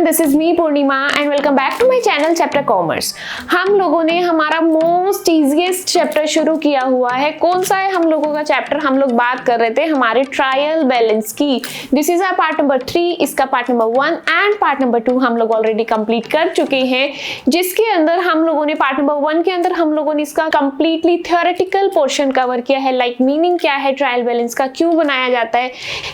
This is me Purnima and welcome back to my channel chapter commerce. हम लोगों ने हमारा मोस्ट इजीएस्ट चैप्टर शुरू किया हुआ है। कौन सा है हम लोगों का चैप्टर? हम लोग बात कर रहे थे हमारे ट्रायल बैलेंस की। This is our part number 3, इसका part number 1 and part number 2 हम लोग ऑलरेडी कंप्लीट कर चुके हैं, जिसके अंदर हम लोगों ने पार्ट नंबर 1 के अंदर हम लोगों ने इसका कंप्लीटली थ्योरेटिकल पोर्शन कवर किया है, लाइक मीनिंग क्या है ट्रायल बैलेंस का, क्यों बनाया जाता है,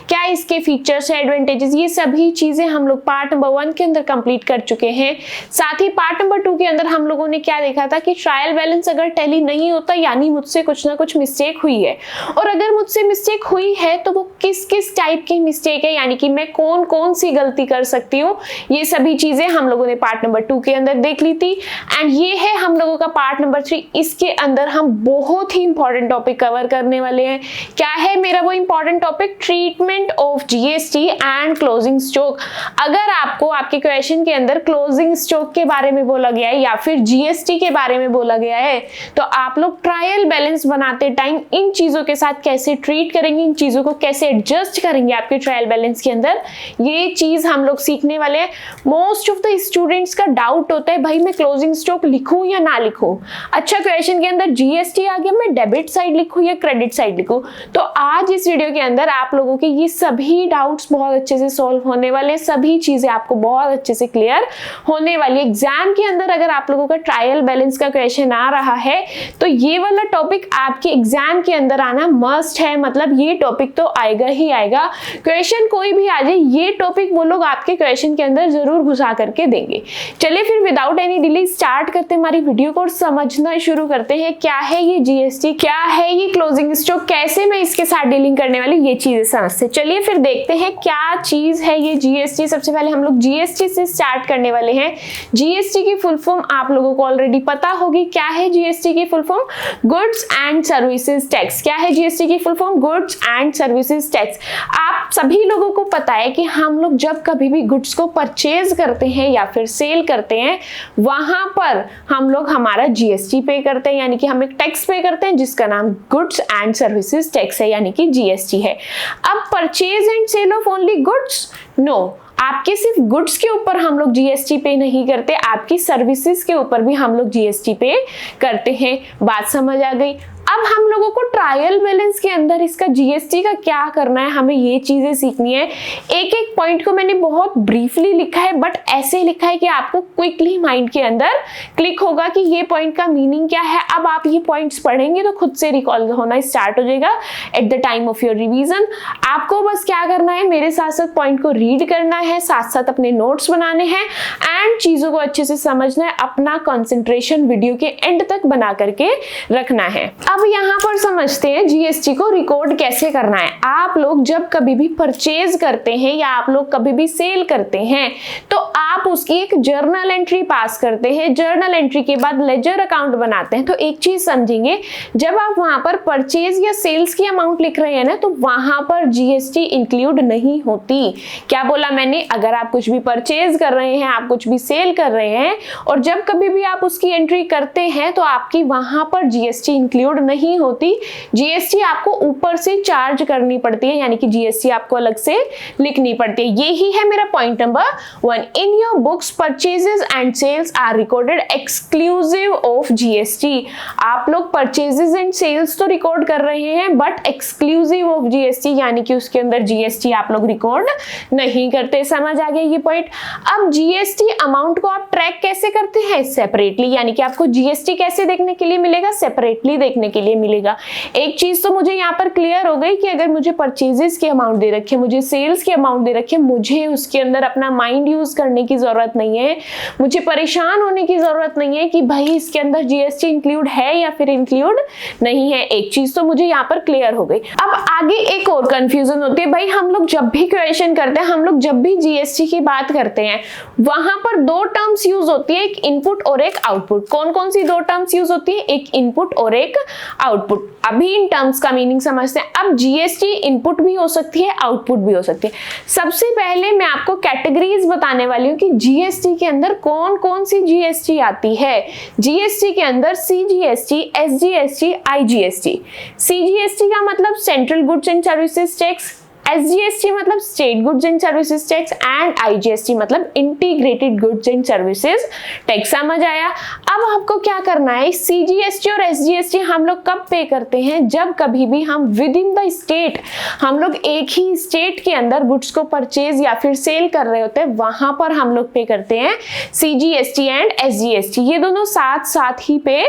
क्या इसके फीचर्स है, एडवांटेजेस, ये सभी चीजें हम लोग पार्ट नंबर 1 के अंदर कंप्लीट कर चुके हैं। साथ ही पार्ट नंबर 2 के अंदर हम लोगों ने क्या देखा था कि ट्रायल बैलेंस अगर टैली नहीं होता यानी मुझसे कुछ ना कुछ मिस्टेक हुई है, और अगर मुझसे मिस्टेक हुई है तो वो किस किस टाइप की मिस्टेक है, यानी कि मैं कौन कौन सी गलती कर सकती हूँ, ये सभी चीजें हम लोगों ने पार्ट नंबर 2 के अंदर देख ली थी। एंड ये है हम लोगों का पार्ट नंबर 3। इसके अंदर हम बहुत ही इंपॉर्टेंट टॉपिक कवर करने वाले हैं। क्या है मेरा वो important topic? Treatment of GST and closing stock. अगर आपको आपके क्वेश्चन के अंदर क्लोजिंग स्टॉक के बारे में बोला गया है या फिर जीएसटी के बारे में बोला गया है, तो आप लोग ट्रायल बैलेंस बनाते टाइम इन चीजों के साथ कैसे ट्रीट करेंगे, इन चीजों को कैसे एडजस्ट करेंगे आपके ट्रायल बैलेंस के अंदर, ये चीज हम लोग सीखने वाले हैं। मोस्ट ऑफ द स्टूडेंट्स का डाउट होता है भाई मैं क्लोजिंग स्टॉक लिखूं या ना लिखूं। अच्छा, क्वेश्चन के अंदर जीएसटी आ गया, मैं डेबिट साइड लिखूं या क्रेडिट साइड लिखूं। तो आज इस वीडियो के अंदर आप लोगों के ये सभी डाउट्स बहुत अच्छे से सॉल्व होने वाले, सभी चीजें आपको बहुत अच्छे से क्लियर होने वाली। एग्जाम के अंदर अगर आप लोगों का ट्रायल बैलेंस का क्वेश्चन आ रहा है तो ये वाला टॉपिक आपके एग्जाम के अंदर आना मस्ट है, मतलब ये टॉपिक तो आएगा ही आएगा। क्वेश्चन कोई भी आ जाए, ये टॉपिक वो लोग आपके क्वेश्चन के अंदर जरूर घुसा करके देंगे। चलिए फिर विदाउट एनी डिले स्टार्ट करते हैं हमारी वीडियो को और समझना शुरू करते हैं क्या है ये जीएसटी, क्या है ये क्लोजिंग स्टॉक, कैसे मैं इसके साथ डीलिंग करने वाली, ये चीजें समझते। चलिए फिर देखते हैं क्या चीज है ये जीएसटी। सबसे पहले हम लोग जीएसटी से स्टार्ट करने वाले हैं। जीएसटी की फुल फॉर्म आप लोगों को ऑलरेडी पता होगी। क्या है जीएसटी की full form? Goods and services tax. क्या है जीएसटी की full form? Goods and services tax. आप सभी लोगों को पता है कि हम लोग जब कभी भी गुड्स को परचेज करते हैं या फिर सेल करते हैं, वहां पर हम लोग हमारा जीएसटी पे करते हैं, यानी कि हम एक टैक्स पे करते हैं जिसका नाम गुड्स एंड सर्विसेज टैक्स है, यानी कि जीएसटी है। अब purchase and sale of only goods? No, आपके सिर्फ गुड्स के ऊपर हम लोग जीएसटी पे नहीं करते, आपकी सर्विसेज के ऊपर भी हम लोग जीएसटी पे करते हैं। बात समझ आ गई? अब हम लोगों को ट्रायल बैलेंस के अंदर इसका जीएसटी का क्या करना है, हमें ये चीजें सीखनी है। एक एक पॉइंट को मैंने बहुत ब्रीफली लिखा है, बट ऐसे लिखा है कि आपको क्विकली माइंड के अंदर क्लिक होगा कि ये पॉइंट का मीनिंग क्या है। अब आप ये पॉइंट्स पढ़ेंगे तो खुद से रिकॉल होना स्टार्ट हो जाएगा at the time of your revision. आपको बस क्या करना है, मेरे साथ साथ पॉइंट को रीड करना है, साथ साथ अपने नोट्स बनाने हैं एंड चीजों को अच्छे से समझना है, अपना कंसंट्रेशन वीडियो के एंड तक बना करके रखना है। अब यहाँ पर समझते हैं जीएसटी को रिकॉर्ड कैसे करना है। आप लोग जब कभी भी परचेज करते हैं या आप लोग कभी भी सेल करते हैं तो आप उसकी एक जर्नल एंट्री पास करते हैं। जर्नल एंट्री के बाद लेजर अकाउंट बनाते हैं। तो एक चीज समझेंगे, जब आप वहां पर परचेज या सेल्स की अमाउंट लिख रहे हैं ना, तो वहां पर जीएसटी इंक्लूड नहीं होती। क्या बोला मैंने? अगर आप कुछ भी परचेज कर रहे हैं, आप कुछ भी सेल कर रहे हैं और जब कभी भी आप उसकी एंट्री करते हैं तो आपकी वहां पर जीएसटी इंक्लूड नहीं होती। जीएसटी आपको ऊपर से चार्ज करनी पड़ती है, यानी कि जीएसटी आपको अलग से लिखनी पड़ती है। यही है मेरा point number 1। In your books purchases and sales are recorded exclusive of GST. आप लोग परचेजेस एंड सेल्स तो रिकॉर्ड कर रहे हैं बट एक्सक्लूसिव ऑफ जीएसटी, यानी कि उसके अंदर जीएसटी आप लोग रिकॉर्ड नहीं करते। समझ आ गया ये पॉइंट? अब जीएसटी अमाउंट को आप ट्रैक कैसे करते हैं? सेपरेटली, यानी कि आपको जीएसटी कैसे देखने के लिए मिलेगा? सेपरेटली देखने के लिए मिलेगा। एक चीज तो मुझे यहाँ पर क्लियर हो गई कि अगर मुझे परचेजेस की अमाउंट दे रखी है, मुझे सेल्स की अमाउंट दे रखी है, मुझे उसके अंदर अपना माइंड यूज करने की जरूरत नहीं है, मुझे परेशान होने की जरूरत नहीं है कि भाई इसके अंदर जीएसटी इंक्लूड है या फिर इंक्लूड नहीं है। एक चीज तो मुझे यहाँ पर क्लियर हो गई। अब आगे एक और कंफ्यूजन होती है, भाई हम लोग जब भी क्वेश्चन करते हैं, हम लोग जब भी जीएसटी की बात करते हैं, वहां पर दो टर्म्स यूज होती है, एक इनपुट और एक आउटपुट। कौन कौन सी दो टर्म्स यूज होती है? एक इनपुट और एक आउटपुट। अभी इन टर्म्स का मीनिंग समझते हैं। अब जीएसटी इनपुट भी हो सकती है, आउटपुट भी हो सकती है। सबसे पहले मैं आपको कैटेगरीज बताने वाली हूँ कि जीएसटी के अंदर कौन कौन सी जीएसटी आती है। जीएसटी के अंदर सीजीएसटी, एसजीएसटी, आईजीएसटी। सीजीएसटी का मतलब central goods and services tax, SGST मतलब state goods and services tax and IGST मतलब integrated goods and services tax. समझ आया? अब आपको क्या करना है, CGST और SGST हम लोग कब पे करते हैं, जब कभी भी हम विद इन द स्टेट, हम लोग एक ही स्टेट के अंदर गुड्स को परचेज या फिर सेल कर रहे होते हैं, वहां पर हम लोग पे करते हैं CGST एंड SGST। ये दोनों साथ साथ ही पे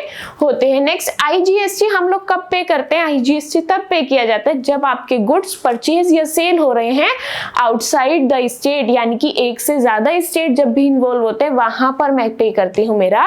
होते हैं। नेक्स्ट IGST हम लोग कब पे करते हैं, IGST तब पे किया जाता है जब आपके गुड्स परचेज या सेल हो रहे हैं आउटसाइड द स्टेट, यानी कि एक से ज्यादा स्टेट जब भी इन्वॉल्व होते हैं वहां पर मैं पे करती हूँ मेरा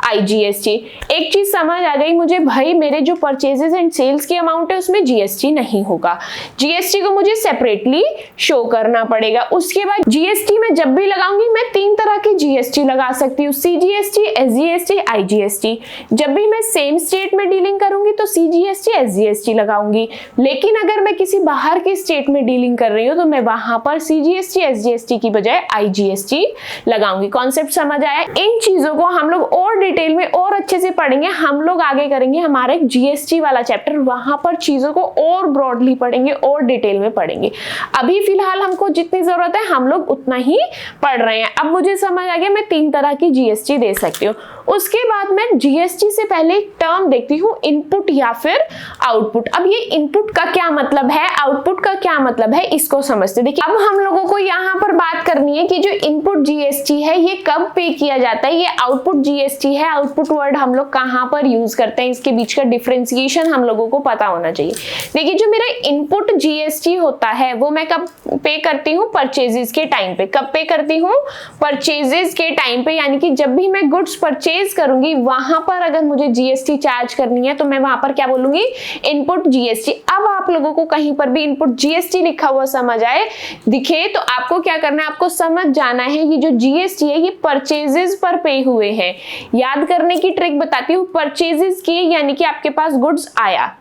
IGST। एक चीज समझ आ गई मुझे भाई, मेरे जो परचेजेस एंड सेल्स की अमाउंट है उसमें GST नहीं होगा, GST को मुझे सेपरेटली शो करना पड़ेगा। उसके बाद GST में जब भी लगाऊंगी मैं 3 तरह की GST लगा सकती हूँ, CGST, SGST, IGST। जब भी मैं सेम स्टेट में डीलिंग करूंगी तो CGST, SGST लगाऊंगी, लेकिन अगर मैं किसी बाहर की स्टेट में डीलिंग कर रही हूँ तो मैं वहां पर CGST, SGST की बजाय IGST लगाऊंगी। कॉन्सेप्ट समझ आया? इन चीजों को हम लोग और डिटेल में और अच्छे से पढ़ेंगे, हम लोग आगे करेंगे हमारे GST वाला चैप्टर, वहां पर चीजों को और ब्रॉडली पढ़ेंगे और डिटेल में पढ़ेंगे। अभी फिलहाल हमको जितनी जरूरत है हम लोग उतना ही पढ़ रहे हैं। अब मुझे समझ आ गया मैं 3 तरह की GST दे सकती हूँ। उसके बाद मैं GST से पहले एक टर्म देखती हूँ, इनपुट या फिर आउटपुट। अब ये इनपुट का क्या मतलब है, आउटपुट का क्या मतलब है, इसको समझते। देखिए अब हम लोगों को यहाँ पर बात करनी है कि जो इनपुट GST है ये कब पे किया जाता है, ये आउटपुट GST है। आउटपुट वर्ड हम लोग कहाँ पर यूज करते हैं, इसके बीच का डिफरेंशिएशन हम लोगों को पता होना चाहिए। देखिए जो मेरा इनपुट GST होता है वो मैं कब पे करती हूँ, परचेजेस के टाइम पे। कब पे करती हूँ, परचेजेस के टाइम पे, यानी कि जब भी मैं गुड्स परचेज करूंगी वहां पर अगर मुझे GST चार्ज करनी है तो मैं वहां पर क्या बोलूंगी, इनपुट GST। अब आप लोगों को कहीं पर भी इनपुट GST लिखा हुआ समझ आए, दिखे, तो आपको क्या करना है, आपको समझ जाना है ये जो GST है ये परचेजेस पर पे हुए हैं। याद करने की ट्रिक बताती हूँ, परचेजेस किए यानी कि आपके पास गुड्स आया,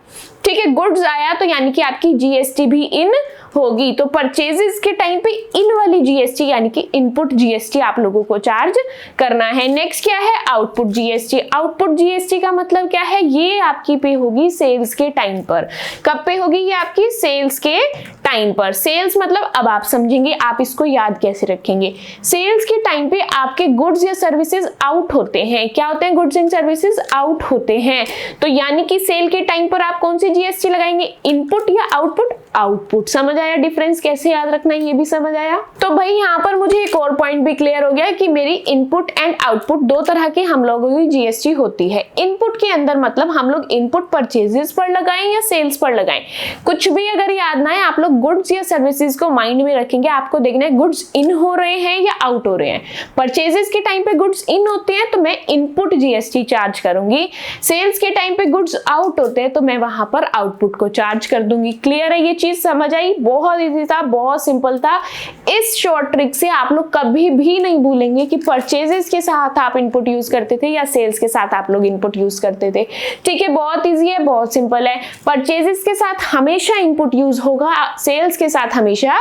ठीक है, गुड्स आया तो यानी कि आपकी GST भी इन होगी। तो परचेजेस के टाइम पे इन वाली GST यानी कि इनपुट GST आप लोगों को चार्ज करना है। नेक्स्ट क्या है, आउटपुट GST। आउटपुट GST का मतलब क्या है, ये आपकी पे होगी सेल्स के टाइम पर। कब पे होगी, ये आपकी सेल्स के टाइम पर। सेल्स मतलब अब आप समझेंगे आप इसको याद कैसे रखेंगे। सेल्स के टाइम पे आपके गुड्स या सर्विसेज आउट होते हैं। क्या होते हैं, गुड्स एंड सर्विसेज आउट होते हैं। तो यानी कि सेल के टाइम पर आप कौन सी GST लगाएंगे, इनपुट या आउटपुट, आउटपुट। समझ आया डिफरेंस कैसे याद रखना है, ये भी समझ आया। तो भाई यहाँ पर मुझे एक और पॉइंट भी क्लियर हो गया कि मेरी इनपुट एंड आउटपुट 2 तरह के हम लोगों की GST होती है। इनपुट के अंदर मतलब हम लोग इनपुट परचेजेस पर लगाएं या सेल्स पर लगाएं, कुछ भी अगर याद ना है आप लोग गुड्स या सर्विसेज को माइंड में रखेंगे। आपको देखना है गुड्स इन हो रहे हैं या आउट हो रहे हैं। परचेजेस के टाइम पे गुड्स इन होते हैं तो मैं इनपुट GST चार्ज करूंगी। सेल्स के टाइम पे गुड्स आउट होते हैं तो मैं वहां पर आउटपुट को चार्ज कर दूंगी। क्लियर है, ये चीज समझ आई? बहुत इजी था, बहुत सिंपल था। इस शॉर्ट ट्रिक से आप लोग कभी भी नहीं भूलेंगे कि परचेजेस के साथ आप इनपुट यूज करते थे या सेल्स के साथ आप लोग इनपुट यूज करते थे। ठीक है, बहुत इजी है, बहुत सिंपल है। परचेजेस के साथ हमेशा इनपुट यूज होगा, सेल्स के साथ हमेशा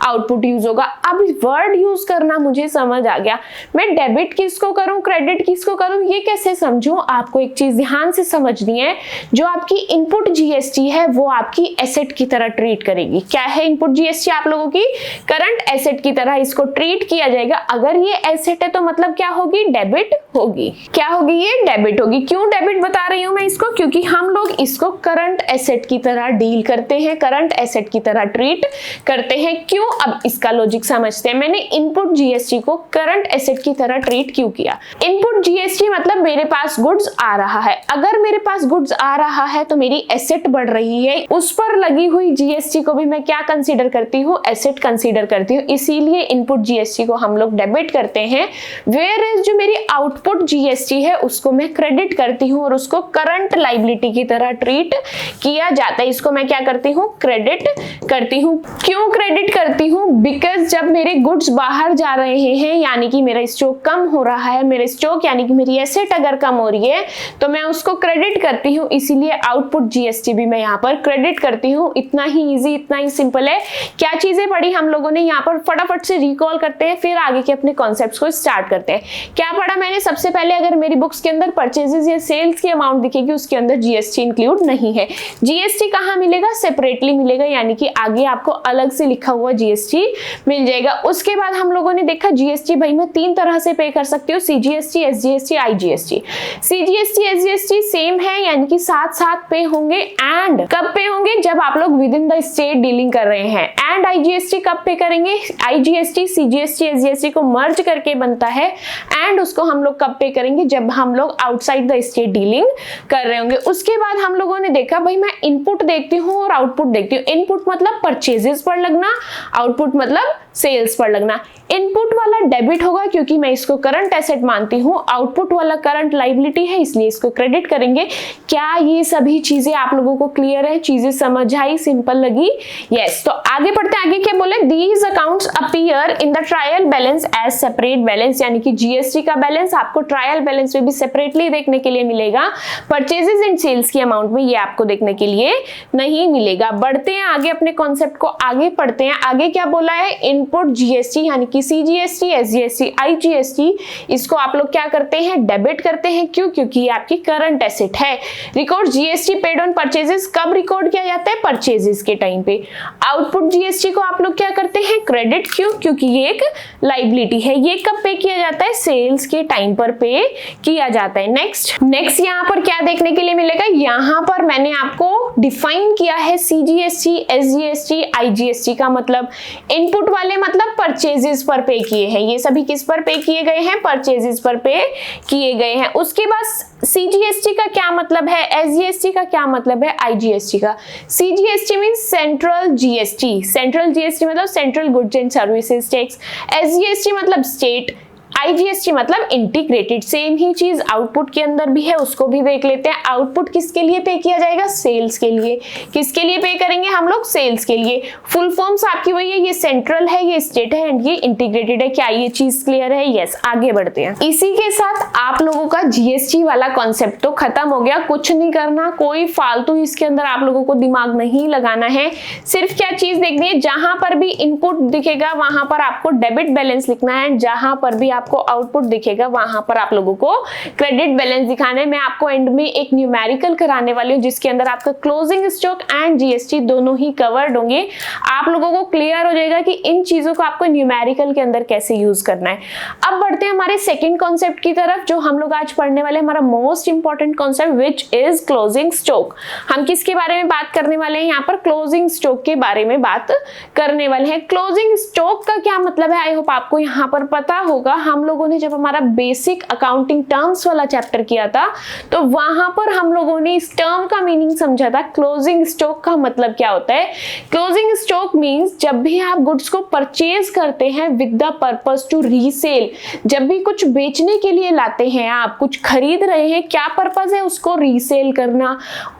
आउटपुट यूज होगा। अब वर्ड यूज करना मुझे समझ आ गया। मैं डेबिट किसको करूं, क्रेडिट किसको करूं, ये कैसे समझूं? आपको एक चीज ध्यान से समझनी है, जो आपकी इनपुट GST है वो आपकी एसेट की तरह ट्रीट करेगी। क्या है इनपुट GST आप लोगों की, करंट एसेट की तरह इसको ट्रीट किया जाएगा। अगर ये एसेट है तो मतलब क्या होगी, डेबिट होगी। क्या होगी, ये डेबिट होगी। क्यों डेबिट बता रही हूं मैं इसको, क्योंकि हम लोग इसको करंट एसेट की तरह डील करते हैं, करंट एसेट की तरह ट्रीट करते हैं। क्यों, अब इसका लॉजिक समझते हैं। मैंने इनपुट GST को करंट एसेट की तरह ट्रीट क्यों किया। इनपुट GST मतलब मेरे पास गुड्स आ रहा है। अगर मेरे पास गुड्स आ रहा है तो मेरी एसेट बढ़ रही है, उस पर लगी हुई GST को भी मैं क्या कंसीडर करती हूँ, एसेट कंसीडर करती हूँ। इसीलिए इनपुट GST को हम लोग डेबिट करते हैं। वेयर एज जो मेरी आउटपुट GST है उसको मैं क्रेडिट करती हूँ और उसको करंट लायबिलिटी की तरह ट्रीट किया जाता है। इसको मैं क्या करती हूँ, क्रेडिट करती हूँ। क्यों क्रेडिट करती हूँ, बिकॉज जब मेरे गुड्स बाहर जा रहे हैं यानी कि मेरा स्टॉक कम हो रहा है, मेरे स्टॉक यानी कि मेरी एसेट अगर कम हो रही है तो मैं उसको क्रेडिट करती हूँ। इसीलिए आउटपुट GST भी मैं यहाँ पर क्रेडिट करती हूँ। इतना ही ही इजी, इतना ही सिंपल है। क्या चीजें पढ़ी हम लोगों ने यहाँ पर फटाफट से रिकॉल करते हैं, फिर आगे के अपने कॉन्सेप्ट्स को स्टार्ट करते हैं। क्या पढ़ा मैंने? सबसे पहले अगर मेरी बुक्स के अंदर परचेजेस या सेल्स की अमाउंट दिखेगी उसके अंदर जीएसटी इंक्लूड नहीं है। जीएसटी कहाँ मिलेगा? सेपरेटली मिलेगा, यानी कि आगे आपको अलग से लिखा हुआ जीएसटी मिल जाएगा। उसके बाद हम लोगों ने देखा जीएसटी भाई मैं 3 तरह से पे कर सकती हूँ, CGST, SGST, IGST. CGST, SGST same है, यानी कि साथ साथ पे होंगे। एंड कब पे होंगे? जब आप लोग with in the state dealing कर रहे हैं। एंड आईजीएसटी कब पे करेंगे? आईजीएसटी सीजीएसटी एसजीएसटी को मर्ज करके बनता है। एंड उसको हम लोग कब पे करेंगे? जब हम लोग आउटसाइड द स्टेट डीलिंग कर रहे होंगे। उसके बाद हम लोगों ने देखा भाई मैं इनपुट देखती हूँ और आउटपुट देखती हूँ। इनपुट मतलब परचेजेस पर लगना, आउटपुट मतलब सेल्स पर लगना। इनपुट वाला डेबिट होगा क्योंकि मैं इसको करंट एसेट मानती हूँ, आउटपुट वाला करंट लायबिलिटी है इसलिए इसको क्रेडिट करेंगे। क्या ये सभी चीजें आप लोगों को क्लियर है? चीजें समझ आई? सिंपल लगी? यस। तो आगे पढ़ते हैं। आगे क्या बोले? These accounts appear in the trial balance as separate balance, यानी कि जीएसटी का बैलेंस आपको ट्रायल बैलेंस में भी सेपरेटली देखने के लिए मिलेगा। परचेजेस एंड सेल्स की अमाउंट में ये आपको देखने के लिए नहीं मिलेगा। बढ़ते हैं आगे, अपने कॉन्सेप्ट को आगे पढ़ते हैं। आगे क्या बोला है? इनपुट जीएसटी यानी कि सीजीएसटी, एसजीएसटी, आईजीएसटी, इसको आप लोग क्या करते हैं? डेबिट करते हैं। क्यों? क्योंकि ये आपकी करंट एसेट है। Record GST paid on purchases कब रिकॉर्ड किया जाता है? परचेजेस के टाइम पे। आउटपुट जीएसटी को आप लोग क्या करते हैं? क्रेडिट। क्यों? क्योंकि ये एक लायबिलिटी है। ये कब पे किया जाता है? सेल्स के टाइम पर पे किया जाता है। नेक्स्ट यहाँ पर क्या देखने के लिए मिलेगा? यहाँ पर मैंने आपको डिफाइन किया है सीजीएसटी, एसजीएसटी, आईजीएसटी का मतलब इनपुट वाले मतलब परचेजेस पर पे किए हैं। ये सभी किस पर पे किए गए हैं? परचेजेस पर पे किए गए हैं। उसके बाद सीजीएसटी का क्या मतलब है? एसजीएसटी का क्या मतलब है? आईजीएसटी का। CGST means central GST, central GST मतलब central goods and services tax. SGST मतलब स्टेट। आईजीएसटी मतलब इंटीग्रेटेड। सेम ही चीज आउटपुट के अंदर भी है, उसको भी देख लेते हैं। आउटपुट किसके लिए पे किया जाएगा? सेल्स के लिए। किसके लिए पे करेंगे हम लोग? सेल्स के लिए। फुल फॉर्म्स आपकी वही है, ये सेंट्रल है, ये स्टेट है एंड ये इंटीग्रेटेड है। क्या ये चीज क्लियर है? यस। आगे बढ़ते हैं। इसी के साथ आप लोगों का जीएसटी वाला कॉन्सेप्ट तो खत्म हो गया। कुछ नहीं करना, कोई फालतू इसके अंदर आप लोगों को दिमाग नहीं लगाना है। सिर्फ क्या चीज देखनी है? जहां पर भी इनपुट दिखेगा वहां पर आपको डेबिट बैलेंस लिखना है। जहां पर भी आपको आउटपुट दिखेगा वहां पर आप लोगों को क्रेडिट बैलेंस दिखाना है। मैं आपको एंड में एक न्यूमेरिकल कराने वाली हूं जिसके अंदर आपका क्लोजिंग स्टॉक एंड जीएसटी दोनों ही कवर्ड होंगे। आप लोगों को क्लियर हो जाएगा कि इन चीजों को आपको न्यूमेरिकल के अंदर कैसे यूज करना है। अब बढ़ते हैं हमारे सेकंड कॉन्सेप्ट की तरफ जो हम लोग आज पढ़ने वाले, हमारा most important concept which is closing stock. हम किसके बारे में बात करने वाले हैं? यहाँ पर क्लोजिंग स्टॉक के बारे में बात करने वाले हैं। क्लोजिंग स्टॉक का क्या मतलब है? आई होप आपको यहाँ पर पता होगा। हम लोगों ने जब हमारा बेसिक अकाउंटिंग टर्म्स वाला चैप्टर किया था तो वहां पर हम लोगों ने इस टर्म का मीनिंग समझा था। क्लोजिंग स्टॉक का मतलब क्या होता है? क्लोजिंग स्टॉक मींस जब भी आप गुड्स को परचेज करते हैं with the purpose to resell, जब भी कुछ बेचने के लिए लाते हैं, आप कुछ खरीद रहे हैं, क्या पर्पस है? उसको रीसेल करना।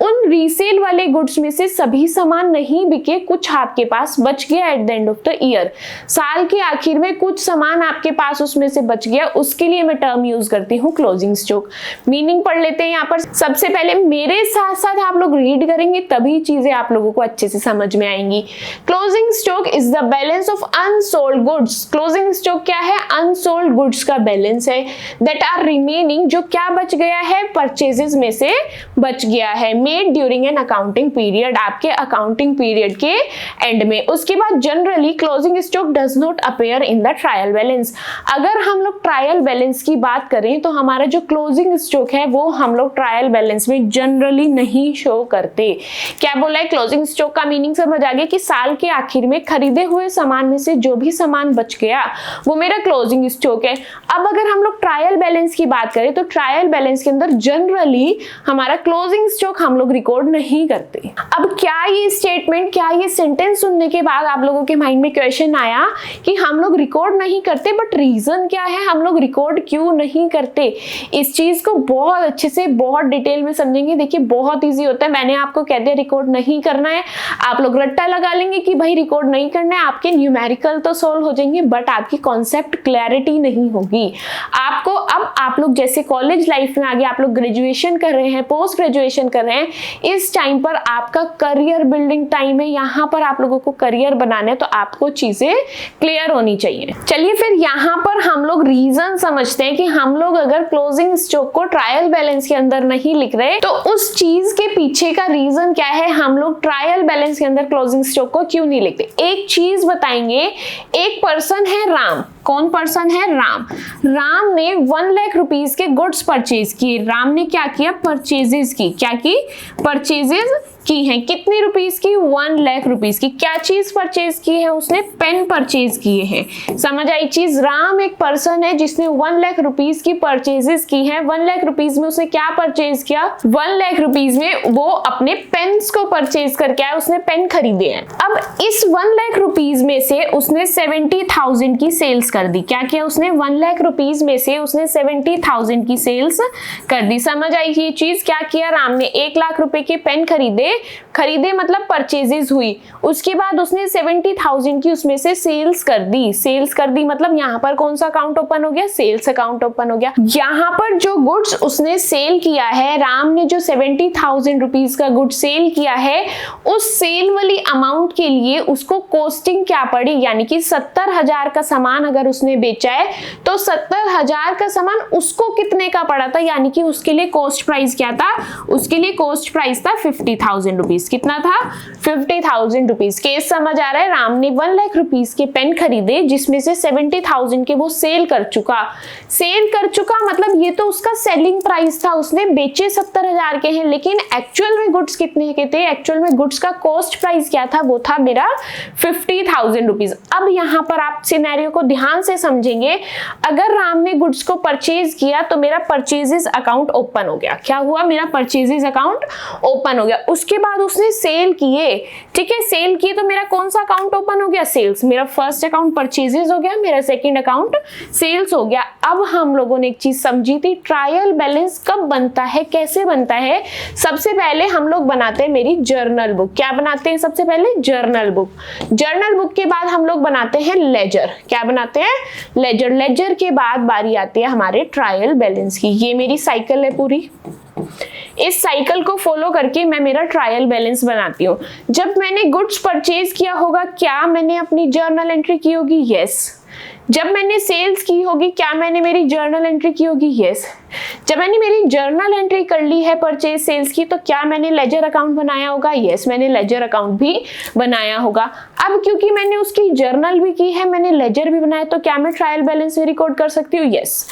उन रीसेल वाले गुड्स में से सभी सामान नहीं बिके, कुछ आपके पास बच गया at the end of the year, साल के आखिर में कुछ सामान आपके पास उसमें से बच गया, उसके लिए मैं टर्म यूज करती हूँ क्लोजिंग स्टॉक। मीनिंग पढ़ लेते हैं यहाँ पर। सबसे पहले मेरे साथ साथ आप लोग रीड करेंगे तभी चीजें आप लोगों को अच्छे से समझ में आएंगी। Closing stock is the balance of unsold goods. Closing stock क्या है? अनसोल्ड गुड्स का बैलेंस है। दैट आर रिमेनिंग, जो क्या बच गया है? परचेजेस में से बच गया है। Made during an accounting period, आपके अकाउंटिंग पीरियड के एंड में। उसके बाद generally closing stock does not appear in the trial balance. अगर हम लोग ट्रायल बैलेंस की बात करें तो हमारा जो क्लोजिंग स्टॉक है वो हम लोग ट्रायल बैलेंस में जनरली नहीं शो करते। क्या बोला है? क्लोजिंग स्टॉक का मीनिंग समझ आ गया कि साल के आखिर में खरीदे हुए सामान में से जो भी सामान बच गया वो मेरा क्लोजिंग स्टॉक है। अब अगर हम लोग ट्रायल बैलेंस की बात करें तो ट्रायल बैलेंस के अंदर जनरली हमारा क्लोजिंग स्टॉक हम लोग रिकॉर्ड नहीं करते। अब क्या ये स्टेटमेंट, क्या ये सेंटेंस सुनने के बाद आप लोगों के माइंड में क्वेश्चन आया कि हम लोग रिकॉर्ड नहीं करते, बट रीजन क्या क्या है, हम लोग रिकॉर्ड क्यों नहीं करते, इस चीज को बहुत अच्छे से बहुत डिटेल में समझेंगे। देखिए बहुत इजी होता है, मैंने आपको कह दिया रिकॉर्ड नहीं करना है, आप लोग रट्टा लगा लेंगे कि भाई रिकॉर्ड नहीं करना है, आपके न्यूमेरिकल तो सॉल्व हो जाएंगे बट आपकी कॉन्सेप्ट क्लैरिटी नहीं होगी। आपको अब आप लोग जैसे कॉलेज लाइफ में आगे आप लोग ग्रेजुएशन कर रहे हैं, पोस्ट ग्रेजुएशन कर रहे हैं, इस टाइम पर आपका करियर बिल्डिंग टाइम है, यहाँ पर आप लोगों को करियर बनाना है, तो आपको चीजें क्लियर होनी चाहिए। चलिए फिर यहाँ पर हम लोग रीजन समझते हैं कि हम लोग अगर क्लोजिंग स्टॉक को ट्रायल बैलेंस के अंदर नहीं लिख रहे तो उस चीज के पीछे का रीजन क्या है, हम लोग ट्रायल बैलेंस के अंदर क्लोजिंग स्टॉक को क्यों नहीं लिखते। एक चीज बताएंगे, एक पर्सन है राम, कौन पर्सन है, राम। राम ने 1 लाख रुपीस के गुड्स परचेज किए। राम ने क्या किया, परचेजेस की, क्या की, परचेजेस की हैं। कितने रुपीस की, 1 लाख रुपीस की। क्या चीज परचेज की है उसने, पेन परचेज किए हैं। समझ आई चीज, राम एक पर्सन है जिसने 1 लाख रुपीस की परचेजेस की है। 1 लाख रुपीस में उसने क्या परचेज किया, 1 लाख रुपीस में वो अपने पेन्स को परचेज करके आया, उसने पेन खरीदे हैं। अब इस 1 लाख रुपीस में से उसने 70,000 की सेल्स कर दी। क्या किया उसने, 1 लाख रुपीस में से उसने 70,000 की सेल्स कर दी। समझ आई ये चीज, क्या किया राम ने, 1 लाख रुपए के पेन खरीदे मतलब परचेजेस हुई, उसके बाद उसने 70,000 की उसमें से सेल्स कर दी मतलब यहाँ पर कौन सा अकाउंट ओपन हो गया, सेल्स अकाउंट ओपन हो गया। यहाँ पर जो गुड्स उसने सेल किया है, राम ने जो 70,000 रुपीस का गुड सेल किया है, उस सेल वाली अमाउंट के लिए उसको कॉस्टिंग क्या पड़ी, यानी कि 70,000 का सामान अगर उसने बेचा है तो 70,000 का सामान उसको कितने का पड़ा था, यानी कि उसके लिए कॉस्ट प्राइस क्या था, उसके लिए कॉस्ट प्राइस था 50,000 रुपीस। कितना था, 50,000 रुपीस। केस समझ आ रहा है, राम ने 1 लाख रुपीस के पेन खरीदे जिसमें से 70,000 के वो सेल कर चुका मतलब ये तो उसका सेलिंग प्राइस था, उसने बेचे 70,000 के हैं, लेकिन एक्चुअल में गुड्स कितने के थे, एक्चुअल में गुड्स का कॉस्ट प्राइस क्या था, वो था मेरा 50,000 रुपीस। अब यहाँ पर आप सिनेरियो को ध्यान से समझेंगे, अगर राम ने गुड्स को परचेज किया तो मेरा परचेजेस अकाउंट ओपन हो गया। क्या हुआ, मेरा परचेजेस अकाउंट ओपन हो गया। उसके बाद उसने सेल किए, ठीक है, सेल किए तो मेरा कौन सा अकाउंट ओपन हो गया, सेल्स। मेरा फर्स्ट अकाउंट परचेजेस हो गया, मेरा सेकंड अकाउंट सेल्स हो गया। अब हम लोगों ने एक चीज समझी थी, ट्रायल बैलेंस कब बनता है, कैसे बनता है। सबसे पहले हम लोग बनाते हैं मेरी जर्नल बुक। क्या बनाते हैं सबसे पहले, जर्नल बुक। जर्नल बुक के बाद हम लोग बनाते हैं लेजर। क्या बनाते हैं, लेजर। लेजर के बाद बारी आती है हमारे ट्रायल बैलेंस की। ये मेरी साइकिल है पूरी, इस साइकिल को फॉलो करके मैं मेरा ट्रायल बैलेंस बनाती हूँ। जब मैंने गुड्स परचेज किया होगा, क्या मैंने अपनी जर्नल एंट्री की होगी, यस। जब मैंने सेल्स की होगी, क्या मैंने मेरी जर्नल एंट्री की होगी, यस। जब मैंने मेरी जर्नल एंट्री कर ली है परचेज सेल्स की, तो क्या मैंने लेजर अकाउंट बनाया होगा, यस, मैंने लेजर अकाउंट भी बनाया होगा। अब क्योंकि मैंने उसकी जर्नल भी की है, मैंने लेजर भी बनाया, तो क्या मैं ट्रायल बैलेंस में रिकॉर्ड कर सकती हूँ, यस।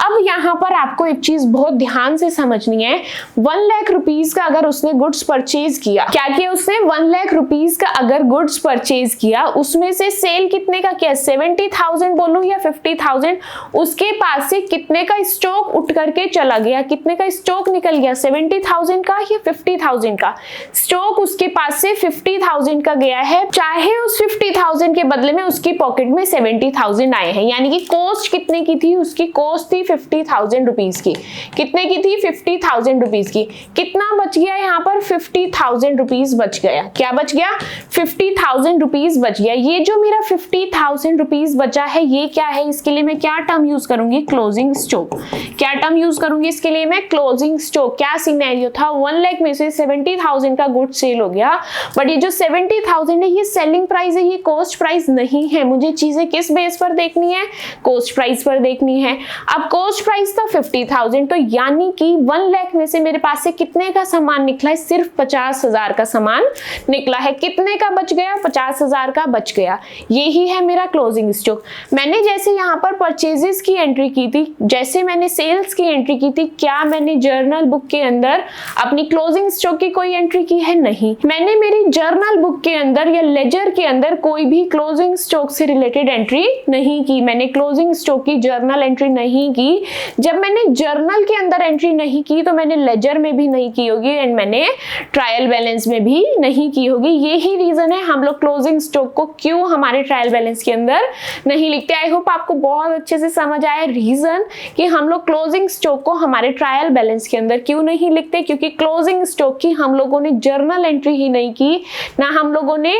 अब यहाँ पर आपको एक चीज बहुत ध्यान से समझनी है, 1 लाख रुपीस का अगर उसने गुड्स परचेज किया, क्या किया उसने, 1 लाख रुपीस का अगर गुड्स परचेज किया, उसमें से सेल कितने का किया, 70,000 बोलूं या 50,000, उसके पास से कितने का स्टॉक उठ करके चला गया, कितने का स्टॉक निकल गया, 70,000 का या 50,000 का स्टॉक उसके पास से 50,000 का गया है। चाहे उस 50,000 के बदले में उसकी पॉकेट में 70,000 आए हैं, यानी कि कॉस्ट कितने की थी, उसकी कॉस्ट थी 50,000 रुपीस की। कितने की थी, 50,000 रुपीस की। कितना बच गया यहाँ पर, 50,000 रुपीस बच गया। क्या बच गया, 50,000 रुपीस बच गया। ये जो मेरा 50,000 रुपीस बचा है, ये क्या है, इसके लिए मैं क्या टर्म यूज करूंगी, क्लोजिंग स्टॉक। क्या टर्म यूज करूंगी इसके लिए मैं, क्लोजिंग स्टॉक। क्या सिनेरियो था, 1 लाख में से 70,000 का गुड सेल हो गया, बट ये जो 70,000 है ये सेलिंग प्राइस है, ये कॉस्ट प्राइस नहीं है। मुझे चीजें किस बेस पर देखनी है, कॉस्ट प्राइस पर देखनी है। अब कॉस्ट प्राइस था 50,000, तो यानी कि 1 लाख में से मेरे पास से कितने का सामान निकला है, सिर्फ 50,000 का सामान निकला है। कितने का बच गया, 50,000 का बच गया। यही है मेरा क्लोजिंग स्टॉक। मैंने जैसे यहाँ पर परचेजेस की एंट्री की थी, जैसे मैंने सेल्स की एंट्री की थी? क्या मैंने जर्नल बुक के अंदर अपनी क्लोजिंग स्टॉक की कोई एंट्री की है? नहीं, मैंने मेरी जर्नल बुक के अंदर या लेजर के अंदर कोई भी क्लोजिंग स्टॉक से रिलेटेड एंट्री नहीं की। मैंने क्लोजिंग स्टॉक की जर्नल एंट्री नहीं की। जब मैंने जर्नल के अंदर एंट्री नहीं की तो मैंने लेजर में भी नहीं की होगी एंड मैंने ट्रायल बैलेंस में भी नहीं की होगी। यही रीजन है हम लोग क्लोजिंग स्टॉक को क्यों हमारे ट्रायल बैलेंस के अंदर नहीं लिखते। आई होप आपको बहुत अच्छे से समझ आया रीजन कि हम लोग क्लोजिंग स्टॉक को हमारे ट्रायल बैलेंस के अंदर क्यों नहीं लिखते, क्योंकि क्लोजिंग स्टॉक की हम लोगों ने जर्नल एंट्री ही नहीं की, ना हम लोगों ने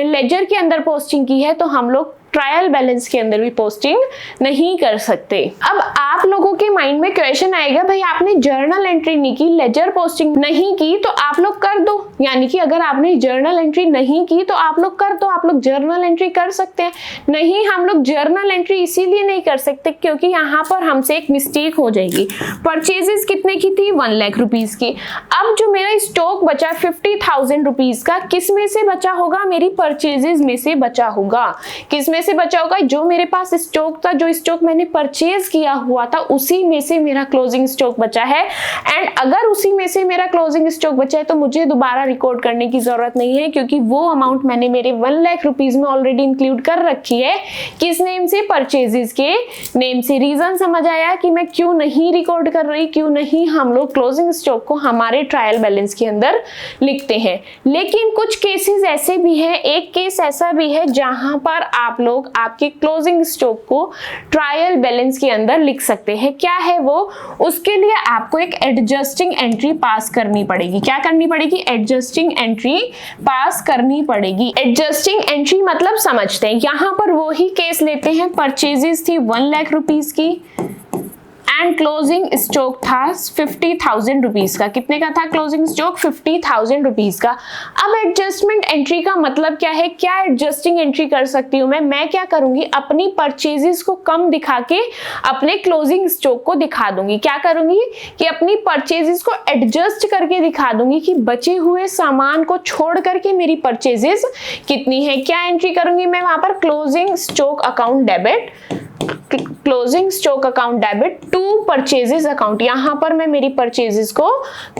लेजर के अंदर पोस्टिंग की है, तो हम लोग ट्रायल बैलेंस के अंदर भी पोस्टिंग नहीं कर सकते। अब आप लोगों के माइंड में क्वेश्चन आएगा, भाई आपने जर्नल एंट्री नहीं की, लेजर पोस्टिंग नहीं की, तो आप लोग कर दो। यानी कि अगर आपने जर्नल एंट्री नहीं की तो आप लोग कर दो, आप लोग जर्नल एंट्री कर सकते हैं। नहीं, हम लोग जर्नल एंट्री इसीलिए नहीं कर सकते क्योंकि यहाँ पर हमसे एक मिस्टेक हो जाएगी। परचेजेस कितने की थी? 1 लाख रुपीज की। अब जो मेरा स्टॉक बचा 50,000 रुपीज का, किस में से बचा होगा? मेरी परचेजेस में से बचा होगा। किस में से बचा होगा? जो मेरे पास स्टॉक था, जो स्टॉक मैंने परचेज किया हुआ था, उसी में से मेरा क्लोजिंग स्टॉक बचा है। एंड अगर उसी में से मेरा क्लोजिंग स्टॉक बचा है तो मुझे दोबारा रिकॉर्ड करने की जरूरत नहीं है, क्योंकि वो अमाउंट मैंने मेरे 1 लाख रुपीज में ऑलरेडी इंक्लूड कर रखी है। किस नेम से? परचेजेस के नेम से। रीजन समझ आया कि मैं क्यों नहीं रिकॉर्ड कर रही, क्यों नहीं हम लोग क्लोजिंग स्टॉक को हमारे ट्रायल बैलेंस के अंदर लिखते हैं। लेकिन कुछ केसेस ऐसे भी हैं, एक केस ऐसा भी है जहां पर आप लोग आपके क्लोजिंग स्टॉक को ट्रायल बैलेंस के अंदर लिख सकते हैं। क्या है वो? उसके लिए आपको एक एडजस्टिंग एंट्री पास करनी पड़ेगी। क्या करनी पड़ेगी? एडजस्टिंग एंट्री पास करनी पड़ेगी। एडजस्टिंग एंट्री मतलब समझते हैं, यहां पर वो ही केस लेते हैं, परचेजेस थी 1 लाख रुपीज की एंड क्लोजिंग स्टॉक था 50,000 रुपीज का। कितने का था क्लोजिंग स्टॉक? 50,000 रुपीज का। अब एडजस्टमेंट एंट्री का मतलब क्या है? क्या एडजस्टिंग एंट्री कर सकती हूँ मैं क्या करूंगी? अपनी परचेजेस को कम दिखा के अपने क्लोजिंग स्टॉक को दिखा दूंगी। क्या करूंगी कि अपनी परचेजेस को एडजस्ट करके दिखा दूंगी कि बचे हुए सामान को छोड़ करके मेरी परचेजेस कितनी है। क्या एंट्री करूंगी मैं वहां पर? Closing stock account debit, closing stock account debit to purchases account. यहां पर मैं मेरी परचेजेस को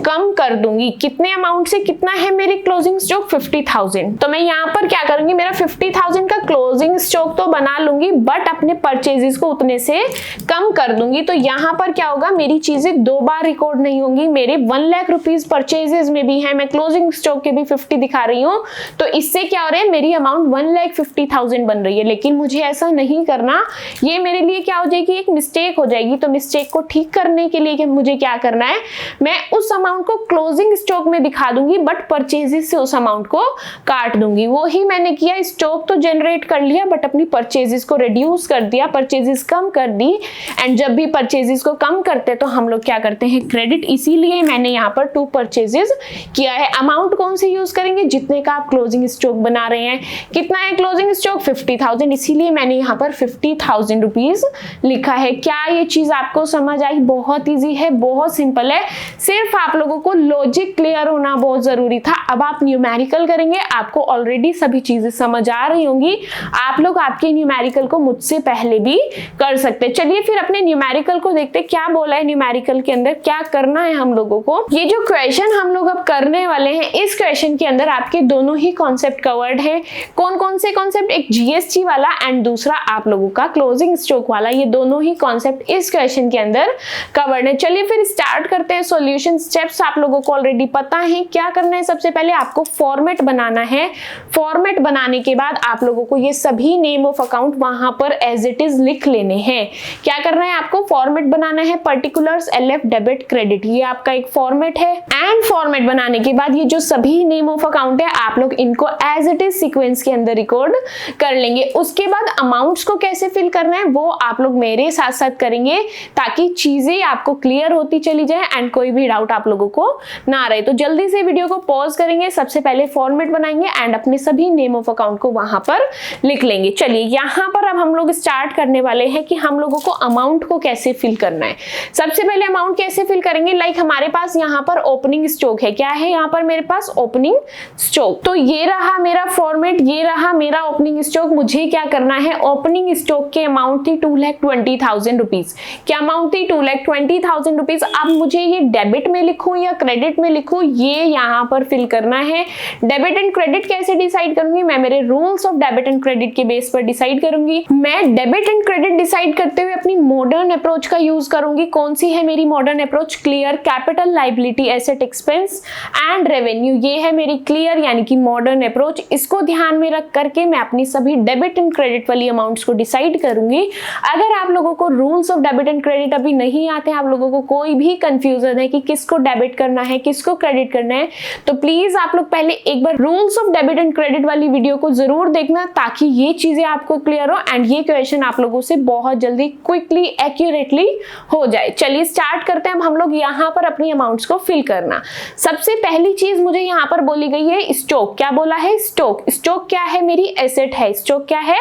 कम कर दूंगी। कितने अमाउंट से? कितना है मेरी क्लोजिंग स्टॉक? 50,000। तो मैं यहां पर क्या करूंगी? मेरा 50,000 का क्लोजिंग स्टॉक तो बना लूंगी, बट अपने परचेजेस को उतने से कम कर दूंगी। तो यहां पर क्या होगा? मेरी चीजें दो बार रिकॉर्ड नहीं होंगी। मेरे 1 लाख रुपीज परचेजेस में भी है, मैं क्लोजिंग स्टॉक के भी 50 दिखा रही हूँ, तो इससे क्या हो रहा है? मेरी अमाउंट 1,50,000 बन रही है। लेकिन मुझे ऐसा नहीं करना, ये मेरे लिए क्या हो जाएगी? एक मिस्टेक हो जाएगी। तो मिस्टेक को ठीक करने के लिए मुझे क्या करना है? मैं उस अमाउंट को क्लोजिंग स्टॉक में दिखा दूंगी, बट परचेजेस से उस अमाउंट को काट दूंगी। वो ही मैंने किया, स्टॉक तो जनरेट कर लिया बट अपनी परचेजेस को रिड्यूस कर दिया, परचेजेस कम कर दी। एंड जब भी परचेजेस को कम करते तो हम लोग क्या करते हैं? क्रेडिट। इसीलिए मैंने यहाँ पर 2 परचेजेस किया है। अमाउंट कौन से यूज करेंगे? जितने का आप क्लोजिंग स्टॉक बना रहे हैं। कितना है क्लोजिंग स्टॉक? 50,000, इसीलिए मैंने यहाँ पर 50,000 रुपीज लिखा है। क्या ये चीज आपको समझ आई? बहुत इजी है, बहुत सिंपल है, सिर्फ आप लोगों को लॉजिक क्लियर होना बहुत जरूरी था। अब आप न्यूमेरिकल करेंगे, आपको ऑलरेडी सभी चीजें समझ आ रही होंगी। आप लोग आपके न्यूमेरिकल को मुझसे पहले भी कर सकते हैं। चलिए फिर अपने न्यूमेरिकल को देखते हैं, क्या बोला है न्यूमेरिकल के अंदर, क्या करना है हम लोगों को। ये जो क्वेश्चन हम लोग अब करने वाले हैं, इस क्वेश्चन के अंदर आपके दोनों ही कॉन्सेप्ट कवर्ड है। कौन कौन से कॉन्सेप्ट? एक जीएसटी वाला एंड दूसरा आप लोगों का क्लोजिंग स्टॉक वाला। ये दोनों ही कॉन्सेप्ट इस क्वेश्चन के अंदर कवर्ड है। चलिए फिर स्टार्ट करते हैं। सॉल्यूशन स्टेप्स आप लोगों को ऑलरेडी पता है। क्या करना है? सबसे पहले आपको फॉर्मेट बनाना है। फॉर्मेट बनाने के बाद आप लोगों को ये सभी नेम ऑफ अकाउंट वहां पर एज इट इज लिख लेने हैं। क्या करना है? आपको फॉर्मेट बनाना है, पर्टिकुलर्स, एलएफ, डेबिट, क्रेडिट, ये आपका एक फॉर्मेट है। एंड फॉर्मेट बनाने के बाद ये जो सभी नेम ऑफ अकाउंट है आप लोग इनको एज इट इज सीक्वेंस के अंदर रिकॉर्ड कर लेंगे। उसके बाद अमाउंट्स को कैसे फिल करना है वो आप लोग मेरे साथ साथ करेंगे, ताकि चीजें आपको क्लियर होती चली जाए एंड कोई भी डाउट आप लोगों को ना रहे। तो जल्दी से वीडियो को पॉज करेंगे, सबसे पहले फॉर्मेट बनाएंगे एंड अपने सभी नेम ऑफ अकाउंट को वहां पर लिख लेंगे। चलिए यहाँ पर अब हम लोग स्टार्ट करने वाले हैं कि हम लोगों को अमाउंट को कैसे फिल करना है। सबसे पहले अमाउंट कैसे फिल करेंगे? लाइक हमारे पास यहाँ पर ओपनिंग स्टॉक है। क्या है यहाँ पर मेरे पास? Opening stock. तो ये रहा मेरा फॉर्मेट, ये रहा मेरा ओपनिंग स्टॉक। मुझे क्या करना है? ओपनिंग स्टॉक के अमाउंट थी 2,20,000 रुपीज। क्या अमाउंट थी? 2,20,000 रुपीज। अब मुझे ये डेबिट में लिखूं या क्रेडिट में लिखूं, ये यहाँ पर फिल करना है। डेबिट एंड क्रेडिट कैसे डिसाइड करूंगी? मैं मेरे rules of debit and credit के बेस पर डिसाइड करूंगी। मैं डेबिट एंड क्रेडिट डिसाइड करते हुए अपनी मॉडर्न अप्रोच का यूज करूंगी। कौन सी है मेरी modern approach? Clear, capital, liability, asset, expense and revenue. ये है मेरी क्लियर यानी कि मॉडर्न अप्रोच। इसको ध्यान में रख करके मैं अपनी सभी डेबिट एंड क्रेडिट वाली अमाउंट्स को डिसाइड करूंगी। अगर आप लोगों को rules of debit and credit अभी नहीं आते हैं, आप लोगों को कोई भी कंफ्यूजन है कि किसको डेबिट करना है किसको क्रेडिट करना है, तो प्लीज आप लोग पहले एक बार rules of debit and credit वाली वीडियो को जरूर देखना, ताकि ये चीजें आपको क्लियर हो एंड ये क्वेश्चन आप लोगों से बहुत जल्दी क्विकली एक्यूरेटली हो जाए। चलिए स्टार्ट करते हैं हम लोग यहाँ पर अपनी अमाउंट्स को फिल करना। सबसे पहली चीज मुझे यहाँ पर बोली गई है स्टॉक। क्या बोला है? स्टॉक। स्टॉक क्या है? मेरी एसेट है। स्टॉक क्या है?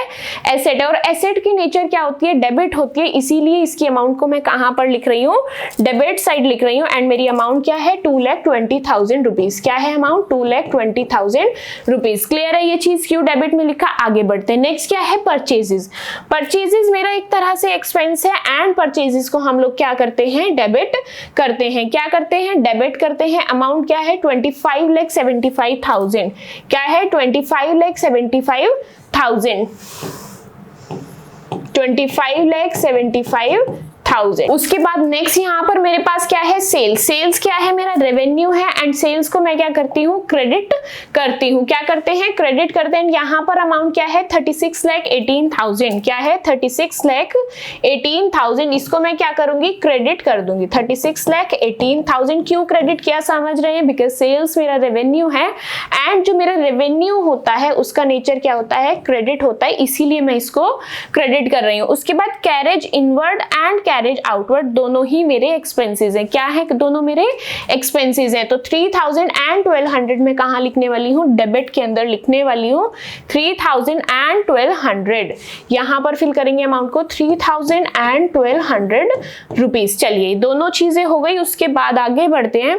एसेट है। और एसेट की नेचर क्या होती है? डेबिट होती है। इसीलिए इसकी अमाउंट को मैं कहां पर लिख रही हूँ? डेबिट साइड लिख रही हूँ। एंड मेरी अमाउंट क्या है? 2,20,000 रुपीज। क्या है अमाउंट? 2,20,000 रुपीज। क्लियर है ये चीज? क्यों डेबिट में लिखा? आगे बढ़ते हैं। नेक्स्ट क्या है? परचेजेस। परचेजेस मेरा एक तरह से एक्सपेंस है एंड परचेजेस को हम लोग क्या करते हैं? डेबिट करते हैं। क्या करते हैं? डेबिट करते हैं। अमाउंट क्या है? 25,75,000। क्या है? 25,75,000। 25,75,000। उसके बाद नेक्स्ट यहाँ पर मेरे पास क्या है? सेल्स। सेल्स क्या है? मेरा रेवेन्यू है एंड सेल्स को मैं क्या करती हूँ? क्रेडिट करती हूँ। क्या करते हैं? क्रेडिट करते हैं। यहाँ पर अमाउंट क्या है? 36,18,000। क्या है? 36,18,000। इसको मैं क्या करूंगी? क्रेडिट कर दूंगी। 36,18,000 क्यों क्रेडिट किया समझ रहे हैं? बिकॉज सेल्स मेरा रेवेन्यू है एंड जो मेरा रेवेन्यू होता है उसका नेचर क्या होता है? क्रेडिट होता है, इसीलिए मैं इसको क्रेडिट कर रही हूँ। उसके बाद carriage inward and carriage outward दोनों ही मेरे एक्सपेंसेस हैं। क्या है? दोनों मेरे एक्सपेंसेस हैं। तो 3,000 एंड 1,200 में कहां लिखने वाली हूं? डेबिट के अंदर लिखने वाली हूं। 3,000 एंड 1,200 यहां पर फिल करेंगे अमाउंट को 3,000 एंड 1,200 रुपीज। चलिए दोनों चीजें हो गई। उसके बाद आगे बढ़ते हैं।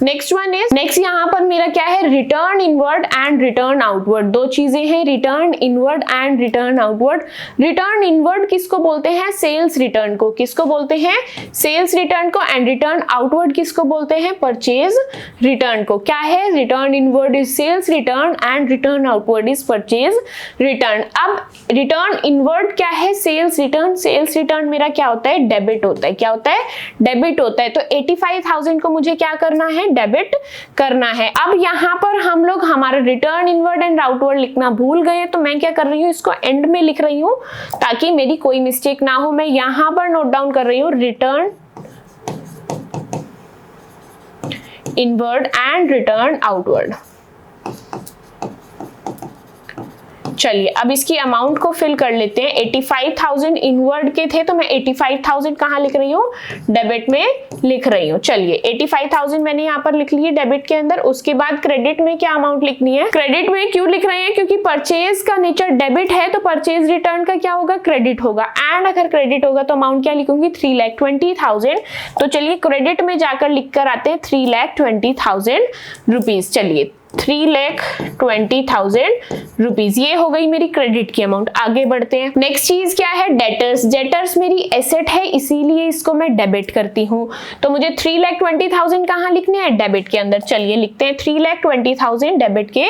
नेक्स्ट वन इज नेक्स्ट यहां पर मेरा क्या है? Return inward and return outward. दो चीजें हैं, return inward and return outward. Return inward किसको बोलते हैं? सेल्स रिटर्न को। किसको बोलते हैं? सेल्स रिटर्न को। एंड रिटर्न आउटवर्ड किसको बोलते हैं? परचेज रिटर्न को। क्या है? Return inward is sales return and return outward is purchase return. अब रिटर्न इनवर्ड क्या है? Sales return. सेल्स रिटर्न मेरा क्या होता है? डेबिट होता है। क्या होता है? डेबिट होता है। तो 85,000 को मुझे क्या करना है? डेबिट करना है। अब यहाँ पर हम लोग हमारा रिटर्न इनवर्ड एंड आउटवर्ड लिखना भूल गए, तो मैं क्या कर रही हूँ? इसको एंड में लिख रही हूँ ताकि मेरी कोई मिस्टेक ना हो। मैं यहाँ पर नोट डाउन कर रही हूँ return inward and return outward. चलिए अब इसकी अमाउंट को फिल कर लेते हैं। 85,000 इनवर्ड के थे तो मैं 85,000 कहाँ लिख रही हूँ? डेबिट में लिख रही हूँ। चलिए 85,000 मैंने यहाँ पर लिख लिए डेबिट के अंदर। उसके बाद क्रेडिट में क्या अमाउंट लिखनी है? क्रेडिट में क्यों लिख रहे हैं? क्योंकि परचेज का नेचर डेबिट है तो परचेज रिटर्न का क्या होगा? क्रेडिट होगा। एंड अगर क्रेडिट होगा तो अमाउंट क्या लिखूंगी? 3,20,000। तो चलिए क्रेडिट में जाकर लिख कर आते हैं 3,20,000 रुपीज। चलिए 3,20,000 रुपीज ये हो गई मेरी क्रेडिट की अमाउंट। आगे बढ़ते हैं। नेक्स्ट चीज क्या है? डेटर्स। डेटर्स मेरी एसेट है, इसीलिए इसको मैं डेबिट करती हूँ। तो मुझे 3,20,000 कहाँ लिखने हैं? डेबिट के अंदर। चलिए लिखते हैं 3,20,000 डेबिट के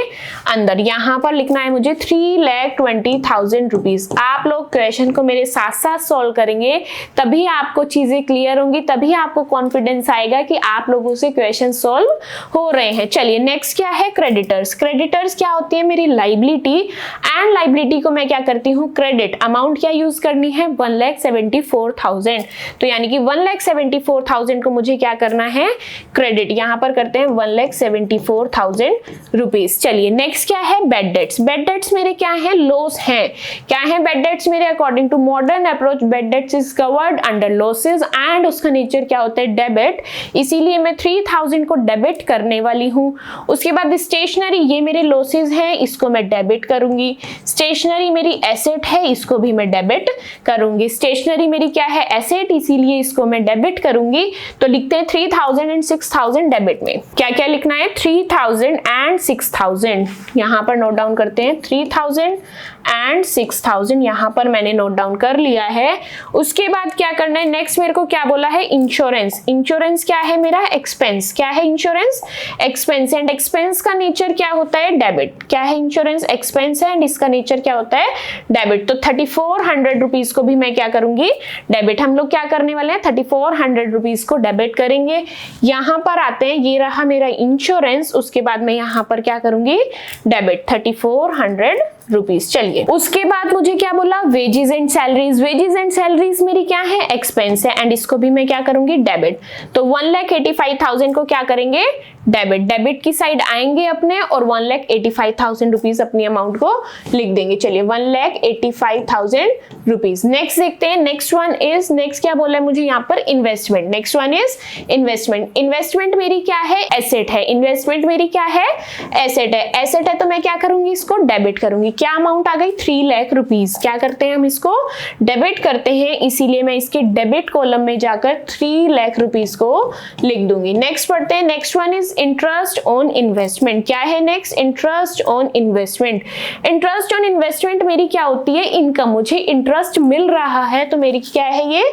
अंदर। यहाँ पर लिखना है मुझे 3,20,000 रुपीज। आप लोग क्वेश्चन को मेरे साथ साथ सॉल्व करेंगे तभी आपको चीजें क्लियर होंगी, तभी आपको कॉन्फिडेंस आएगा कि आप लोगों से क्वेश्चन सॉल्व हो रहे हैं। चलिए नेक्स्ट क्या है? क्रेडिटर्स। क्रेडिटर्स क्या होती है? मेरी लाइबिलिटी एंड लाइबिलिटी को मैं क्या करती हूँ? क्रेडिट। अमाउंट क्या यूज करनी है? 1,74,000। तो यानी कि 1,74,000 को मुझे क्या करना है? क्रेडिट। यहाँ पर करते हैं 1,74,000 रुपीज। चलिए नेक्स्ट क्या है? Bad dates. बैड डेट्स मेरे क्या है? लॉस हैं। क्या है बैड डेट्स मेरे? According to modern approach bad debts is covered under losses and उसका नेचर क्या होता है? डेबिट। इसीलिए मैं 3,000 को डेबिट करने वाली हूँ। उसके बाद स्टेशनरी, ये मेरे लॉसेस हैं, इसको मैं डेबिट करूंगी। स्टेशनरी मेरी एसेट है, इसको भी मैं डेबिट करूंगी। स्टेशनरी मेरी क्या है? एसेट, इसीलिए इसको मैं डेबिट करूंगी। तो लिखते हैं 3,000 एंड 6,000 डेबिट में। क्या क्या लिखना है? 3,000 एंड 6,000। यहां पर नोट डाउन करते हैं 3,000 एंड 6000 यहाँ पर मैंने नोट डाउन कर लिया है। उसके बाद क्या करना है, नेक्स्ट मेरे को क्या बोला है, इंश्योरेंस। इंश्योरेंस क्या है मेरा, एक्सपेंस। क्या है इंश्योरेंस, एक्सपेंस। एंड एक्सपेंस का नेचर क्या होता है, डेबिट। क्या है इंश्योरेंस, एक्सपेंस है एंड इसका नेचर क्या होता है, डेबिट। तो 3400 रुपीज को भी मैं क्या करूंगी, डेबिट। हम लोग क्या करने वाले हैं, 3400 रुपीज को डेबिट करेंगे। यहां पर आते हैं, ये रहा मेरा इंश्योरेंस। उसके बाद मैं यहां पर क्या करूंगी, डेबिट 3400 रुपीज। चलिए, उसके बाद मुझे क्या बोला, wages and salaries. Wages and salaries मेरी क्या है, एक्सपेंस है एंड इसको भी मैं क्या करूंगी, डेबिट। तो 1,85,000 को क्या करेंगे, डेबिट। डेबिट की साइड आएंगे अपने और 1,85,000 रुपीज अपनी अमाउंट को लिख देंगे। चलिए, 1,85,000 रुपीज। नेक्स्ट देखते हैं, नेक्स्ट वन इज, नेक्स्ट क्या बोला है मुझे यहाँ पर, investment. Next one is investment. Investment मेरी क्या है, एसेट है। इन्वेस्टमेंट मेरी क्या है, एसेट है। एसेट है तो मैं क्या करूंगी, इसको डेबिट करूंगी। क्या अमाउंट आ गई, 3 लाख रुपीज। क्या करते हैं हम, इसको डेबिट करते हैं, इसीलिए मैं इसके डेबिट कॉलम में जाकर 3 लाख रुपीज को लिख दूंगी। नेक्स्ट पढ़ते हैं, next one is interest on investment. क्या है next, interest on investment. Interest on investment मेरी क्या होती है, इनकम। मुझे इंटरेस्ट मिल रहा है तो मेरी क्या है, ये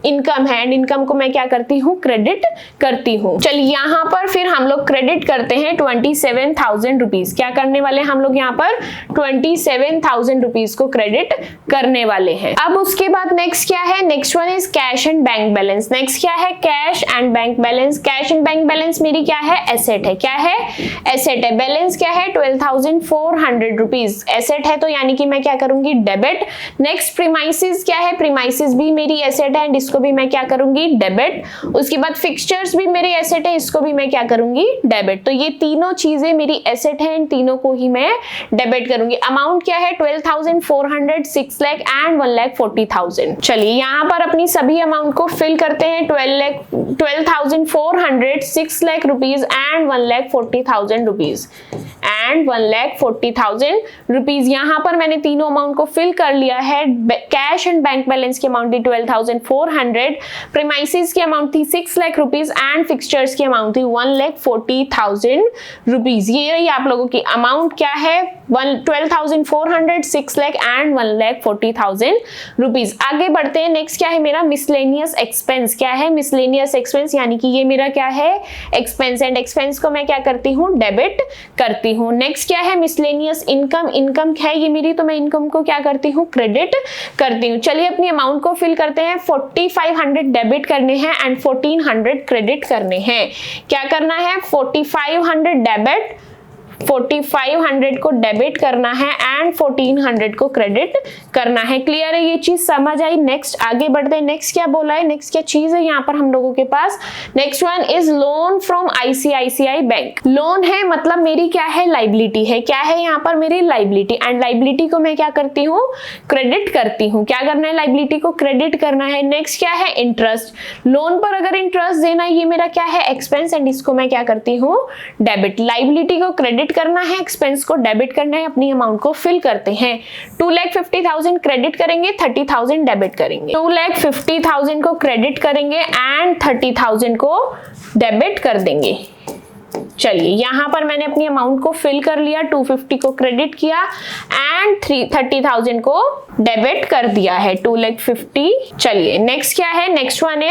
इनकम है एंड इनकम को मैं क्या करती हूँ, क्रेडिट करती हूँ। चलिए, यहाँ पर फिर हम लोग क्रेडिट करते हैं 27,000 रुपीज। क्या करने वाले हम लोग यहाँ पर, 27,000 रुपीज को क्रेडिट करने वाले हैं। अब उसके बाद नेक्स्ट क्या है, next one is cash and bank balance. Next क्या है, cash and bank balance. Cash and bank balance मेरी क्या है, एसेट है। क्या है, एसेट है। बैलेंस क्या है, 12,400 रुपीज। एसेट है तो यानी कि मैं क्या करूंगी, डेबिट। नेक्स्ट प्रीमाइसेस क्या है, प्रीमाइसेस भी मेरी एसेट है एंड इसको भी मैं क्या करूंगी, डेबिट। उसके बाद फिक्सचर्स भी मेरी एसेट है, इसको भी मैं क्या करूंगी, डेबिट। तो ये तीनों चीजें मेरी एसेट है एंड तीनों को ही मैं डेबिट करूंगी। अमाउंट क्या है, 12,400, 6 लाख एंड 1,40,000। चलिए, यहाँ पर अपनी सभी अमाउंट को फिल करते हैं। 12,400, 6 lakh rupees and 1,40,000 rupees and 1,40,000 rupees. यहाँ पर मैंने तीनों अमाउंट को फिल कर लिया है। कैश एंड बैंक बैलेंस की अमाउंट थी 12,400, प्रीमाइसेस की अमाउंट थी 6 लाख रुपीज एंड फिक्सचर्स की अमाउंट थी 1,40,000 रुपीज। ये रही आप लोगों की अमाउंट क्या है, 12,400, 6 लाख एंड 1,40,000 रुपीज। आगे बढ़ते हैं, नेक्स्ट क्या है मेरा, मिसलेनियस एक्सपेंस। क्या है, मिसलेनियस एक्सपेंस, यानी कि ये मेरा क्या है, एक्सपेंस एंड एक्सपेंस को मैं क्या करती हूँ, डेबिट करती हूँ। नेक्स्ट क्या है, मिसलेनियस इनकम। इनकम है ये मेरी, तो मैं इनकम को क्या करती हूँ, क्रेडिट करती हूँ। चलिए, अपनी अमाउंट को फिल करते हैं। 4,500 डेबिट करने हैं एंड 1,400 क्रेडिट करने हैं। क्या करना है, 4,500 डेबिट, 4,500 को डेबिट करना है एंड 1,400 को क्रेडिट करना है। क्लियर है, ये चीज समझ आई। नेक्स्ट आगे बढ़ते हैं, नेक्स्ट क्या बोला है, नेक्स्ट क्या चीज है यहाँ पर हम लोगों के पास। Next one is loan from ICICI bank. Loan है मतलब मेरी क्या है, लाइबिलिटी है। क्या है यहाँ पर, मेरी लाइबिलिटी एंड लाइबिलिटी को मैं क्या करती हूँ, क्रेडिट करती हूँ। क्या करना है, लाइबिलिटी को क्रेडिट करना है। नेक्स्ट क्या है, इंटरेस्ट। लोन पर अगर इंटरेस्ट देना, ये मेरा क्या है, एक्सपेंस एंड इसको मैं क्या करती हूँ, डेबिट। लाइबिलिटी को क्रेडिट करना है, एक्सपेंस को डेबिट करना है। अपनी अमाउंट को फिल करते हैं। 2,50,000 क्रेडिट करेंगे, 30,000 डेबिट करेंगे। 2,50,000 को क्रेडिट करेंगे एंड 30,000 को डेबिट कर देंगे। चलिए, यहां पर मैंने अपनी अमाउंट को फिल कर लिया, 250 को क्रेडिट किया एंड 30,000 को डेबिट कर दिया है, 2,50,000। चलिए, नेक्स्ट क्या है, next one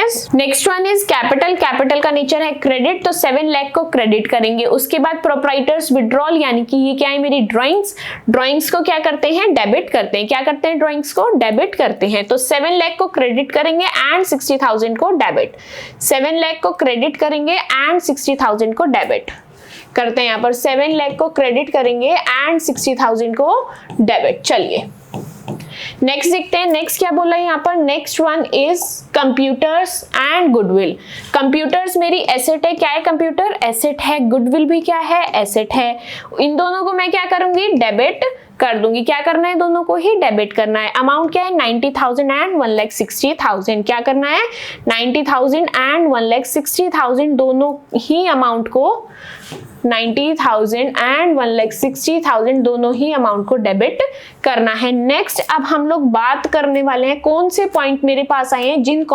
is capital. Capital का नेचर है क्रेडिट, तो 7 लाख को क्रेडिट करेंगे। उसके बाद प्रोप्राइटर्स विड्रॉल, यानी कि ये क्या है, मेरी ड्राइंग्स। ड्राइंग्स को क्या करते हैं, डेबिट करते हैं। क्या करते हैं, ड्राइंग्स को डेबिट करते हैं। तो 7 लाख को क्रेडिट करेंगे एंड 60,000 को डेबिट। 7 लाख को क्रेडिट करेंगे एंड 60,000 को डेबिट करते हैं। यहाँ पर 7 लाख को क्रेडिट करेंगे एंड 60,000 को डेबिट। चलिए, नेक्स्ट देखते हैं, नेक्स्ट क्या बोला है यहाँ पर। Next one is computers and goodwill. Computers मेरी एसेट है। क्या है, कंप्यूटर एसेट है, गुडविल भी क्या है, एसेट है। इन दोनों को मैं क्या करूंगी, डेबिट कर दूंगी। क्या करना है, दोनों को ही डेबिट करना है। अमाउंट क्या है, 90,000 एंड 1,60,000। क्या करना है, 90,000 एंड 1,60,000 दोनों ही अमाउंट को 90,000 एंड 1,60,000 दोनों ही अमाउंट को डेबिट करना है। नेक्स्ट अब हम लोग बात करने वाले हैं कौन से पॉइंट मेरे पास आए हैं, जिन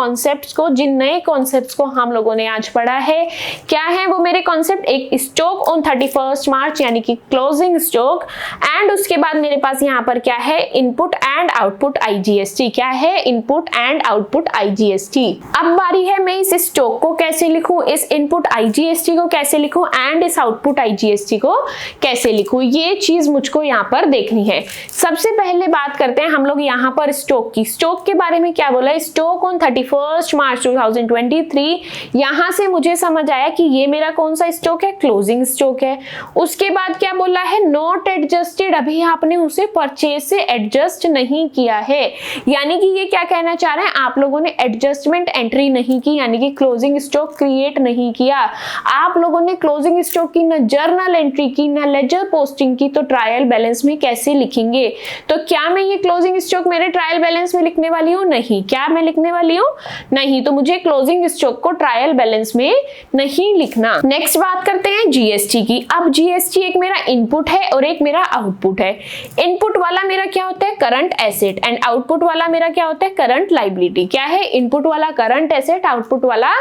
नए कॉन्सेप्ट्स को हम लोगों ने आज पढ़ा है। क्या है वो मेरे कॉन्सेप्ट? एक स्टॉक ऑन 31 मार्च यानी कि क्लोजिंग स्टॉक, एंड उसके बाद मेरे पास यहाँ पर क्या है, इनपुट एंड आउटपुट IGST। क्या है? Input and output IGST। अब बारी है मैं इस स्टॉक को कैसे लिखूं, इस इनपुट IGST को कैसे लिखूं एंड इस आउटपुट IGST को कैसे लिखूं, ये चीज मुझको यहाँ पर देखनी है। सबसे पहले बात करते हैं हम लोग यहाँ पर स्टॉक की। स्टॉक के बारे में क्या बोला है, स्टॉक ऑन 31 मार्च 2023। यहां से मुझे समझ आया कि ये मेरा कौन सा स्टॉक है, क्लोजिंग स्टॉक है। उसके बाद क्या बोला है, नॉट एडजस्टेड, अभी आपने उसे परचेज से एडजस्ट नहीं किया है। यानी कि ये क्या कहना चाह रहे हैं, आप लोगों ने एडजस्टमेंट एंट्री नहीं की, यानी कि क्लोजिंग स्टॉक क्रिएट नहीं किया। आप लोगों ने क्लोजिंग स्टॉक की न जर्नल एंट्री की न लेजर पोस्टिंग की, तो ट्रायल बैलेंस में कैसे लिखेंगे? तो क्या मैं ये क्लोजिंग स्टॉक मेरे ट्रायल बैलेंस में लिखने वाली हूँ? नहीं। क्या मैं लिखने वाली हूँ? नहीं। तो मुझे क्लोजिंग स्टॉक को ट्रायल बैलेंस में नहीं लिखना। नेक्स्ट बात करते हैं GST की। अब GST एक मेरा इनपुट है और एक मेरा आउटपुट है। इनपुट वाला मेरा क्या होता है, करंट एसेट, एंड आउटपुट वाला मेरा क्या होता है, करंट लायबिलिटी। क्या है? इनपुट वाला करंट एसेट, आउटपुट वाला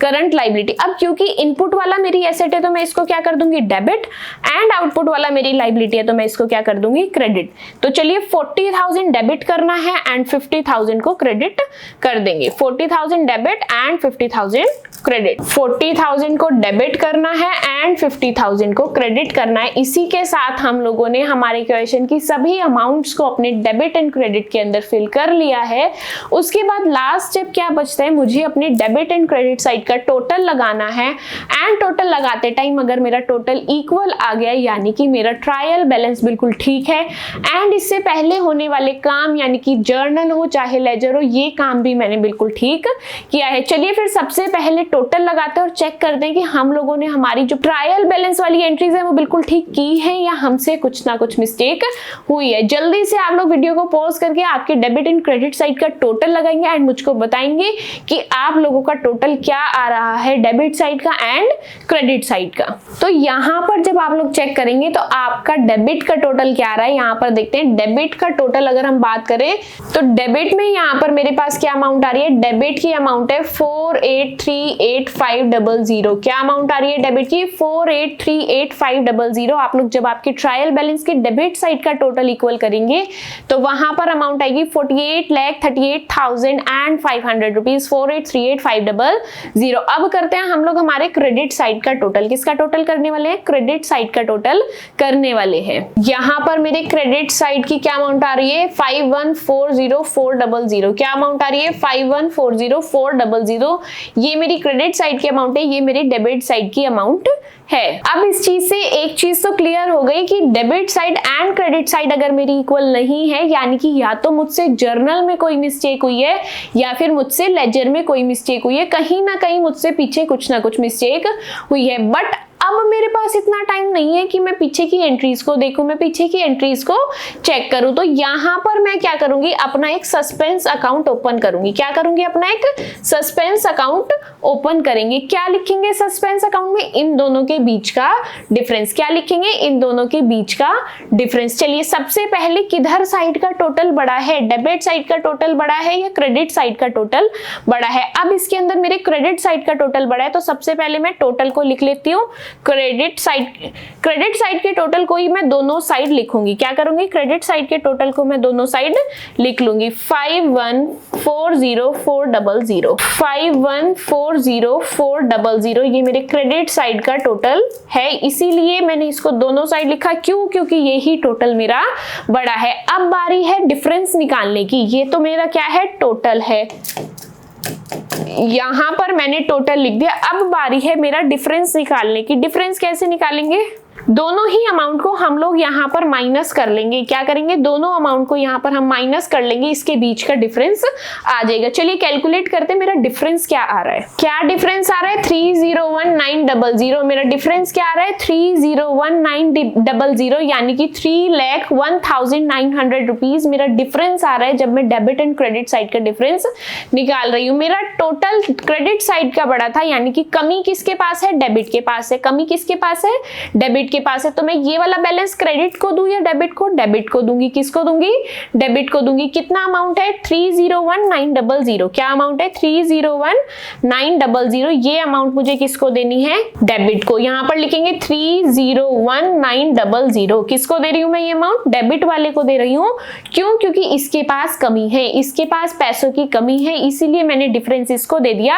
करंट लायबिलिटी। अब क्योंकि इनपुट वाला मेरी एसेट है तो मैं इसको क्या कर दूंगी, डेबिट, एंड आउटपुट वाला मेरी लायबिलिटी है तो मैं इसको क्या कर दूंगी, क्रेडिट। तो चलिए 40,000 डेबिट करना है एंड 50,000 को क्रेडिट कर देंगे। 40,000 डेबिट एंड 50,000 क्रेडिट। 40,000 को डेबिट करना है एंड 50,000 को क्रेडिट करना है। इसी के साथ हम लोगों ने हमारे क्वेश्चन की सभी अमाउंट्स को अपने डेबिट एंड क्रेडिट के अंदर फिल कर लिया है। उसके बाद लास्ट स्टेप क्या बचता है, मुझे अपने डेबिट एंड क्रेडिट साइड का टोटल लगाना है, एंड टोटल लगाते टाइम अगर मेरा टोटल इक्वल आ गया यानी कि मेरा ट्रायल बैलेंस बिल्कुल ठीक है, एंड इससे पहले होने वाले काम यानी कि जर्नल हो चाहे लेजर हो, ये काम भी मैंने बिल्कुल ठीक किया है। चलिए फिर सबसे पहले टोटल लगाते हैं और चेक करते हैं कि हम लोगों ने हमारी जो ट्रायल बैलेंस वाली एंट्रीज है वो बिल्कुल ठीक की है या हमसे कुछ ना कुछ मिस्टेक हुई है। जल्दी से आप लोग वीडियो को पॉज करके आपके डेबिट एंड क्रेडिट साइड का टोटल लगाएंगे एंड मुझको बताएंगे कि आप लोगों का टोटल क्या आ रहा है, डेबिट साइड का एंड क्रेडिट साइड का। तो यहाँ पर जब आप लोग चेक करेंगे तो आपका डेबिट का टोटल क्या आ रहा है, यहाँ पर देखते हैं डेबिट का टोटल। अगर हम बात करें तो डेबिट में यहाँ पर मेरे पास क्या अमाउंट आ रही है, डेबिट की अमाउंट है 4838,500। क्या अमाउंट आ रही है डेबिट की, 4838,500। आप लोग जब आपके ट्रायल बैलेंस के डेबिट साइड का टोटल इक्वल करेंगे तो वहां पर अमाउंट आएगी 48,38,500 रुपीज, 4838,500। अब करते हैं हम लोग हमारे क्रेडिट साइड का टोटल। किसका टोटल करने वाले हैं, क्रेडिट साइड का टोटल करने वाले हैं। यहाँ पर मेरे क्रेडिट साइड की क्या अमाउंट आ रही है, 51,40,400। क्या अमाउंट आ रही है, 51,40,400। ये मेरी क्रेडिट साइड की अमाउंट है, ये मेरी डेबिट साइड की अमाउंट है। अब इस चीज से एक चीज तो क्लियर हो गई कि debit side and credit side अगर मेरी इक्वल नहीं है यानी कि या तो मुझसे जर्नल में कोई मिस्टेक हुई है या फिर मुझसे लेजर में कोई मिस्टेक हुई है, कहीं ना कहीं मुझसे पीछे कुछ ना कुछ मिस्टेक हुई है। बट अब मेरे पास इतना टाइम नहीं है कि मैं पीछे की एंट्रीज को देखूं, मैं पीछे की एंट्रीज को चेक करूं। तो यहाँ पर मैं क्या करूंगी, अपना एक सस्पेंस अकाउंट ओपन करूंगी। क्या करूंगी, अपना एक सस्पेंस अकाउंट ओपन करेंगे। क्या लिखेंगे सस्पेंस अकाउंट में, इन दोनों के बीच का डिफरेंस। क्या लिखेंगे, इन दोनों के बीच का डिफरेंस। चलिए सबसे पहले किधर साइड का टोटल बड़ा है, डेबिट साइड का टोटल बड़ा है या क्रेडिट साइड का टोटल बड़ा है। अब इसके अंदर मेरे क्रेडिट साइड का टोटल बड़ा है तो सबसे पहले मैं टोटल को लिख लेती हूँ। क्रेडिट साइड के टोटल को ही मैं दोनों साइड लिखूंगी। क्या करूंगी, क्रेडिट साइड के टोटल को मैं दोनों साइड लिख लूंगी। 51,40,400, 51,40,400 ये मेरे क्रेडिट साइड का टोटल है, इसीलिए मैंने इसको दोनों साइड लिखा। क्यों, क्योंकि यही टोटल मेरा बड़ा है। अब बारी है डिफरेंस निकालने की। ये तो मेरा क्या है, टोटल है, यहां पर मैंने टोटल लिख दिया। अब बारी है मेरा डिफरेंस निकालने की। डिफरेंस कैसे निकालेंगे, दोनों ही अमाउंट को हम लोग यहाँ पर माइनस कर लेंगे। क्या करेंगे, दोनों अमाउंट को यहाँ पर हम माइनस कर लेंगे, इसके बीच का डिफरेंस आ जाएगा। चलिए कैलकुलेट करते हैं मेरा डिफरेंस क्या आ रहा है। क्या डिफरेंस आ रहा है, 301900। मेरा डिफरेंस क्या आ रहा है, 301900, यानी कि 3,01,900 रुपीज मेरा डिफरेंस आ रहा है जब मैं डेबिट एंड क्रेडिट साइड का डिफरेंस निकाल रही हूँ। मेरा टोटल क्रेडिट साइड का बड़ा था, यानी कि कमी किसके पास है, डेबिट के पास है। कमी किसके पास है, डेबिट के पास है। तो मैं ये वाला बैलेंस क्रेडिट को दूं या डेबिट को, डेबिट को दूंगी। किसको दूंगी, डेबिट को दूंगी। कितना अमाउंट है, 301900। क्या अमाउंट है, 301900। ये अमाउंट मुझे किसको देनी है, डेबिट को। यहां पर लिखेंगे 301900। किसको दे रही हूं मैं ये अमाउंट, डेबिट वाले को दे रही हूं। क्यों, क्योंकि इसके पास कमी है, इसके पास पैसों की कमी है, इसीलिए मैंने डिफरेंस इसको दे दिया।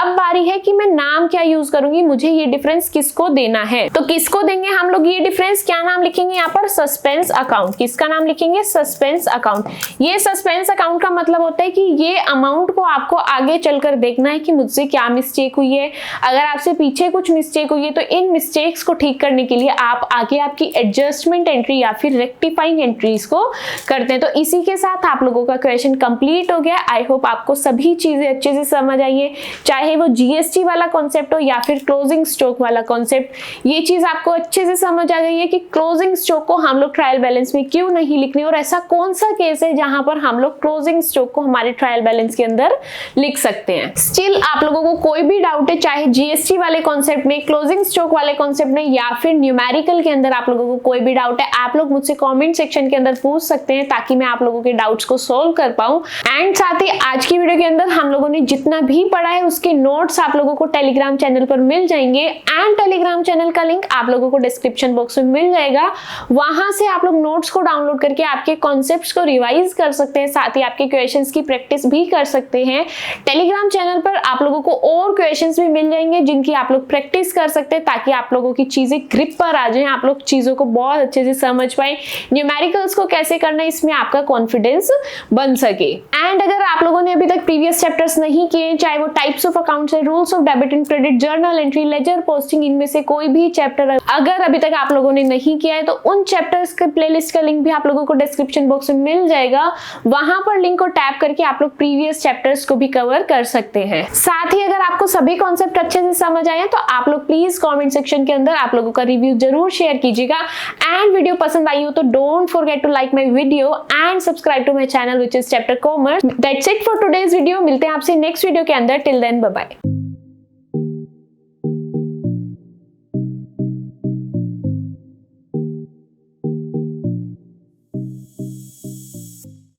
अब बारी है कि मैं नाम क्या यूज करूंगी, मुझे ये डिफरेंस किसको देना है। तो किसको देंगे हम लोग ये डिफरेंस, क्या नाम लिखेंगे यहाँ पर, सस्पेंस अकाउंट। किसका नाम लिखेंगे, सस्पेंस अकाउंट। ये सस्पेंस अकाउंट का मतलब होता है कि ये अमाउंट को आपको आगे चलकर देखना है कि मुझसे क्या मिस्टेक हुई है। अगर आपसे पीछे कुछ मिस्टेक हुई है तो इन मिस्टेक्स को ठीक करने के लिए आप आगे आपकी एडजस्टमेंट एंट्री या फिर रेक्टिफाइंग एंट्रीज को करते हैं। तो इसी के साथ आप लोगों का क्वेश्चन कंप्लीट हो गया। आई होप आपको सभी चीजें अच्छे से समझ आई है, चाहे वो जीएसटी वाला कॉन्सेप्ट हो या फिर क्लोजिंग स्टॉक वाला कॉन्सेप्ट। ये चीज आपको अच्छे से समझ आ गई है कि क्लोजिंग स्टॉक को हम लोग ट्रायल बैलेंस में क्यों नहीं लिखने, और ऐसा कौन सा केस है जहां पर हम लोग क्लोजिंग स्टॉक को हमारे ट्रायल बैलेंस के अंदर लिख सकते हैं। स्टिल आप लोगों को कोई भी डाउट है, चाहे जीएसटी वाले कॉन्सेप्ट में, क्लोजिंग स्टॉक वाले कॉन्सेप्ट में या फिर न्यूमेरिकल के अंदर आप लोगों को कोई भी डाउट है, आप लोग मुझसे कमेंट सेक्शन के अंदर पूछ सकते हैं ताकि मैं आप लोगों के डाउट्स को सॉल्व कर पाऊं। एंड साथ ही आज की वीडियो के अंदर हम लोगों ने जितना भी पढ़ा है उसके नोट्स आप लोगों को टेलीग्राम चैनल पर मिल जाएंगे, एंड टेलीग्राम चैनल का लिंक आप लोगों को डिस्क्रिप्शन बॉक्स में मिल जाएगा। वहां से आप लोग नोट्स को डाउनलोड करके आपके कॉन्सेप्ट्स को रिवाइज कर सकते हैं, साथ ही आपके क्वेश्चंस की प्रैक्टिस भी कर सकते हैं। टेलीग्राम चैनल पर आप लोगों को और क्वेश्चंस भी मिल जाएंगे जिनकी आप लोग प्रैक्टिस कर सकते हैं, ताकि आप लोगों की चीजें ग्रिप पर आ जाए, आप लोग चीजों को बहुत अच्छे से समझ पाए, न्यूमेरिकल्स को कैसे करना है इसमें आपका कॉन्फिडेंस बन सके। एंड अगर आप लोगों ने अभी तक प्रीवियस चैप्टर्स नहीं किए, चाहे वो टाइप्स ऑफ अकाउंट्स है, rules of debit and credit, journal entry, ledger posting, इनमें से कोई भी चैप्टर अगर अभी तक आप लोगों ने नहीं किया है तो उन चैप्टर्स के प्लेलिस्ट का लिंक भी आप लोगों को डिस्क्रिप्शन बॉक्स में मिल जाएगा। वहां पर लिंक को टैप करके आप लोग प्रीवियस चैप्टर्स को भी कवर कर सकते हैं। साथ ही अगर आपको सभी कॉन्सेप्ट अच्छे से समझ आए तो आप लोग प्लीज कमेंट सेक्शन के अंदर आप लोगों का रिव्यू जरूर शेयर कीजिएगा। एंड वीडियो पसंद आई हो तो don't forget to like my video and subscribe to my channel which is chapter commerce. That's it for today's video. मिलते हैं आपसे नेक्स्ट वीडियो के अंदर। Till then bye bye.